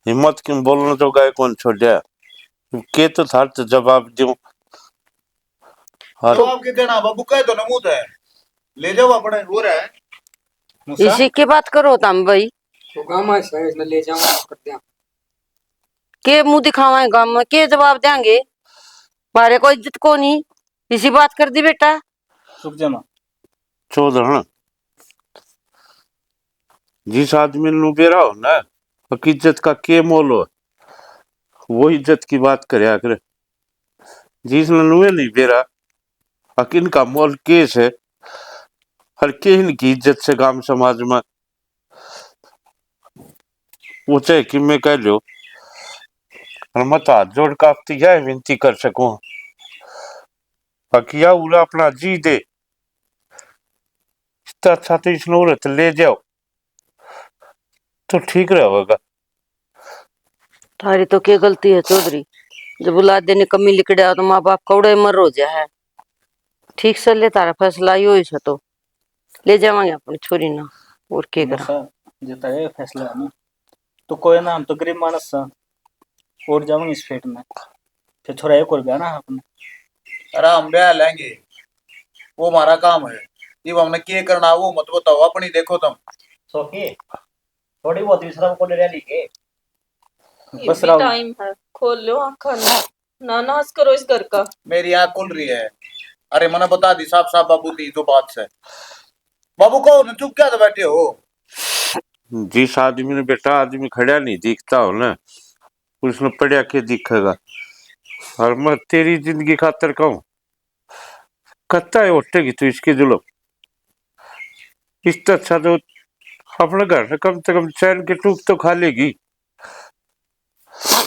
हिम्मत क्यों बोलना तो गाय कौन छोड़ा, के तो थार तो जवाब दूं। तो आपके देना बाबू कह दो ना मुंह है, ले जाओ अपने वो रहे। मूसा इसी की बात करो तुम भाई तो गाँव में से इसमें ले जाऊंगा कर दिया। के मुंह दिखावा गांव में के जवाब देंगे मारे को इज्जत को नहीं इसी बात कर दी बेटा। रुक जा मां। चौधर जिस आदमी नु बेरा हो ना, इज्जत का के मोल हो, वो इज्जत की बात करया करे। जिस नुए नहीं बेरा अकिन का मोल केस है, हर के इनकी इज्जत से गांव समाज में वो चाहे कि मैं कह लो, और मत हाथ जोड़ का आपती यह विनती कर सकूं, बाकी या उला अपना जी दे, इससे अच्छा तो इस नूरत ले जाओ तो ठीक रहेगा। थारी तो क्या गलती है चौधरी, जब औलाद देने कमी लिकड़ा तो माँ बाप कौड़े मर हो जा है। ठीक से ले तारा फैसला यो ही तो ले जावांगे अपनी छोरी ना और के करा। मूसा जेता है फैसला है ना, तो कोई ना हम तो गरीब मानस सा और जाऊंगे इस फेट में, फिर थोड़ा एक और ब्याह ना अपने अरे हम ब्याह लेंगे, वो हमारा काम है। अब हमने क्या करना वो मत बताओ, अपनी देखो तुम। सोखी थोड़ी बहुत विश्राम को ले रही के बस भी राहुल टाइम है, खोल लो आँखा ना नाश करो इस घर का। मेरी आँख खुल रही है। अरे मैंने बता दी साफ साफ बाबू दी तो बात से। बाबू को चुप क्या तो बैठे हो? जिस आदमी ने बेटा आदमी खड़ा नहीं दिखता हो ना, उसने पढ़िया के दिखेगा। और मैं तेरी जिंदगी खातर कहूं, कत्ता है उठेगी तो इसके जुल्म। इससे अच्छा तो अपने घर से कम से कम चैन के टूक तो खा लेगी।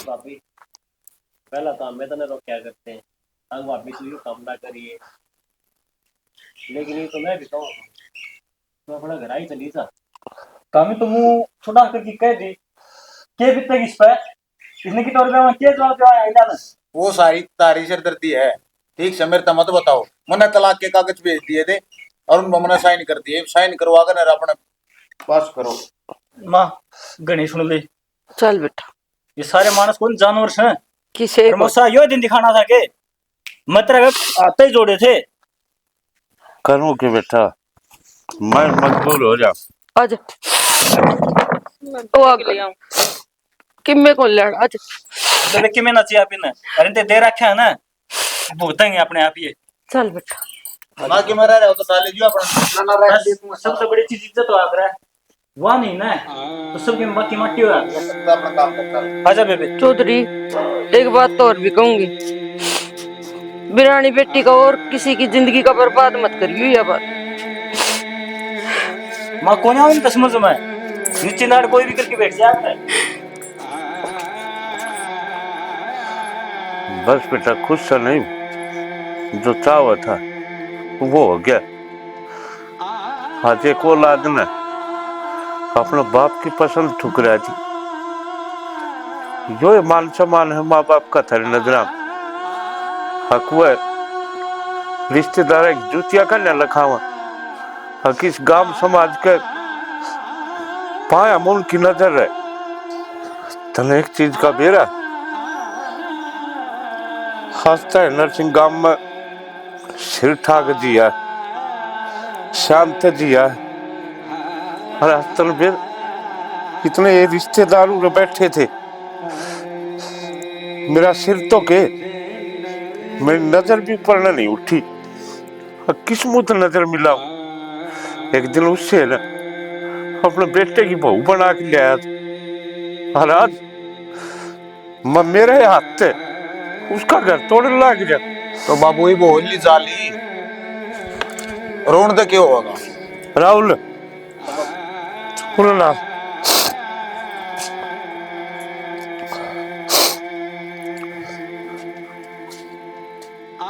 भाभी पहला तो हमें तो नहीं रोक क्या करते हैं, हम भाभी से यूँ काम ना करिए, लेकिन ये तो मैं भी कहूँ तो अपना घर आई चली जा। काम तो मुंह छुड़ा करके कह दी के भी तक इस पे इसने की तौर पे के जवाब दिया है ना। वो सारी तारी सिरदर्दी है। ठीक से मेरे तो मत बताओ। मैंने तलाक के कागज भेज दिए थे और उन मैंने साइन कर दिए। साइन करवा कर ना अपने पास करो। माँ गणी सुन ले, चल बेटा, ये सारे मानस कौन जानवर हैं? किसे मौसा यो दिन दिखाना था के मतलब आते ही जोड़े थे। करूं के बेटा, मैं मजबूर हो जा। आज मैं ओ बैग ले आऊं। किम्मे को लड़ आज तो कि मैं ना चाहिए पिन अरे ते दे रखा है ना, भुगतेंगे अपने आप ये। चल बेटा, ना कि मैं रह रहा हूं तो साले जी अपना ना रह दे तू सबसे बड़ी चीज इज्जत तो आप रहा है वह नहीं ना, तो सबकी मक्की मट्टी हो अपना काम करता। आजा बेबे। चौधरी एक बात तो और भी कहूंगी, बिरानी बेटी का और किसी की जिंदगी का बर्बाद मत करियो यह बात। माँ कौन आऊँ तो समझ में नीचे लाड़ कोई भी करके बैठ जाता है। बस बेटा खुद से नहीं, जो चाहा था वो हो गया। आज एक औलाद ने अपने बाप की पसंद ठुकरा दी। जो ये मान सम्मान है माँ बाप का थारी नजरा हक वो है रिश्तेदार की जूतिया का न लखावा। हक इस गांव समाज के पाया मुन की नजर है। तने एक चीज का बेरा हंसता है नरसिंह गांव में सिर ठाक जिया शांत जिया और हस्तन बेर इतने ये रिश्तेदार उधर बैठे थे। मेरा सिर तो के मेरी नजर भी ऊपर नहीं उठी। किस मुंह से नजर मिला हूं। एक दिन उससे ना अपने बेटे की बहू बना के ले आया था और आज मैं मेरे हाथ से उसका घर तोड़ने लग गया। तो बाबू ही बोल ली जाली रोन दे क्यों होगा? राहुल ना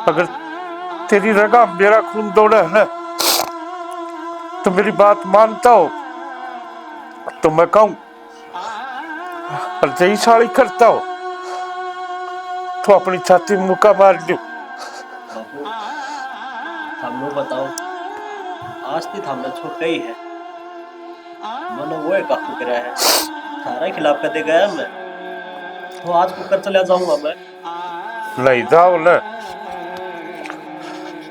अगर तेरी रगा मेरा खून दौड़ा है ना तो मेरी बात मानता हो तो मैं कहूं, और जही साड़ी करता हो तो अपनी छाती में मुक्का मार दू। बाबू हम लोग बताओ आज थी हमने छोटा ही है मनो वो है काफी करा है थारा खिलाफ कर दे गया मैं तो आज को कर चला जाऊंगा मैं। नहीं जाओ ना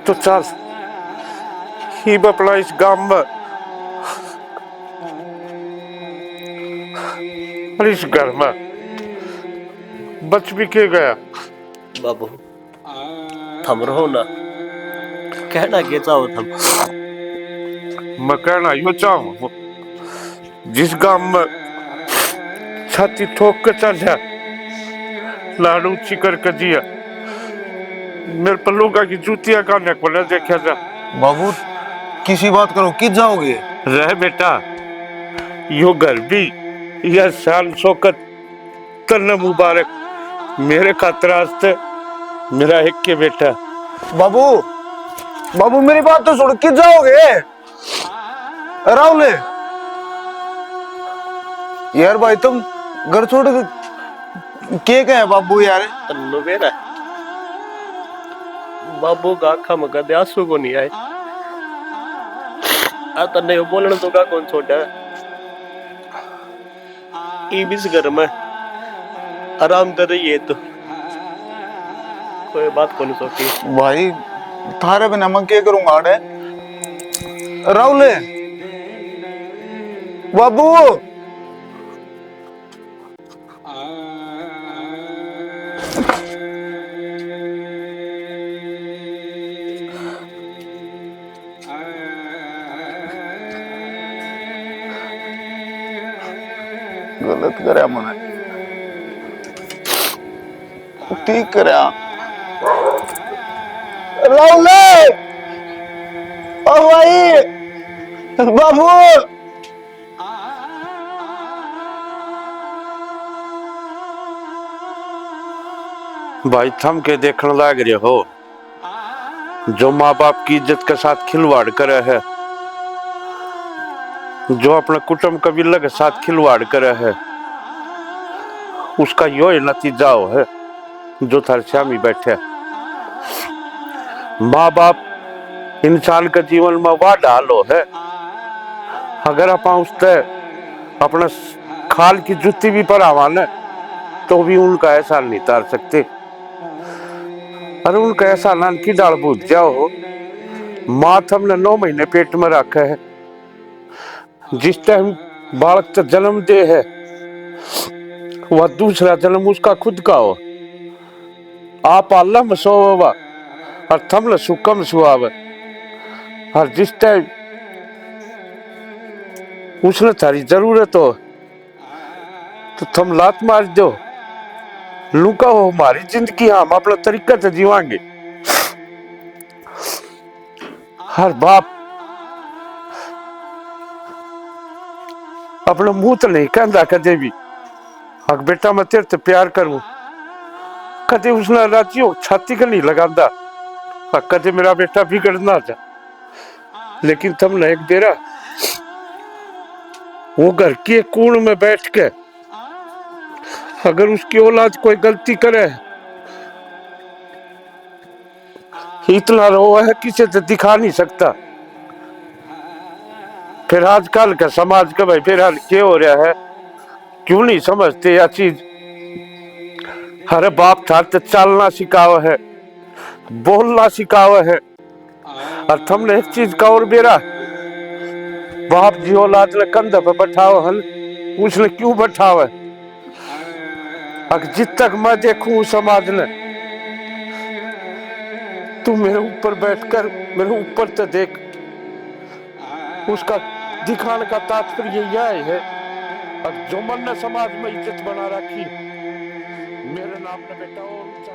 तो चल ही अपना इस गांव में और इस घर में बच भी के गया। बाबू थम रहो ना कहना के चाहो थम। मैं कहना यो चाहूं जिस गांव में छाती ठोक के चल जा लाडू ऊंची करके जिया मेरे पर लोगों की जूतियां काटने को न देखा जा। बाबू किसी बात करो किस जाओगे? रह बेटा यो घर भी यह शान शौकत तन मुबारक मेरे खातर आस्ते मेरा एक के बेटा। बाबू बाबू मेरी बात तो सुन, किस जाओगे? राहुल यार भाई तुम घर छोड़ के गए बाबू यार? तन्नो बेरा बाबू का आखा मगा दे आंसू को नहीं आए आ तन्ने बोलने तो का कौन छोड़ा इस घर में आराम कर रही है तो कोई बात को नहीं सोची। भाई थारे बिना मैं क्या करूंगा अरे राहुल बाबू गलत करे मैंने ठीक करे राहुल ओ भाई बाबू भाई थम के देखने लाग रहे हो जो माँ बाप की इज्जत के साथ खिलवाड़ करे है, जो अपने कुटुंब कबीले के साथ खिलवाड़ करे है, उसका यो ही नतीजा हो है जो थारे सामने बैठे। माँ बाप इंसान के जीवन में वाह डालो है, अगर आप उससे अपना खाल की जुत्ती भी परावा न तो भी उनका एहसान नहीं तार सकते। अरे उनका एहसान की डाल भूल जाओ। माँ हमने 9 महीने पेट में रखा है, जिस टाइम बालक का जन्म दे है वह दूसरा जन्म उसका खुद का हो। आप अल्लाह में सोवा और थमले सुकम सुहावे, और जिस टाइम उसने थारी जरूरत हो तो थम लात मार दो। लुका हो हमारी जिंदगी हम अपना तरीका से जीवांगे। हर बाप अपने मुंह तो नहीं कहता कदे भी हक बेटा मैं तेरे से प्यार करूं, कदे उसने राजी हो छाती का नहीं लगाता, कदे मेरा बेटा बिगड़ना था। लेकिन तुमने एक बेरा वो घर के कूण में बैठ के अगर उसकी औलाद कोई गलती करे इतना रो है किसी से दिखा नहीं सकता। फिर आजकल का समाज का भाई फिर हाल क्या हो रहा है, क्यों नहीं समझते यह चीज। हर बाप था तो चलना सिखावा है, बोलना सिखावा है, और तुमने एक चीज का और बेरा बाप जी औलाद ने कंधे पे बैठावा हल, उसने क्यों बैठावा है। जित तक मैं देखूं समाज ने तू मेरे ऊपर बैठकर मेरे ऊपर तो देख, उसका दिखाने का तात्पर्य यह है। और जो मन ने समाज में इज्जत बना रखी मेरे नाम ने बेटा और ऊंचा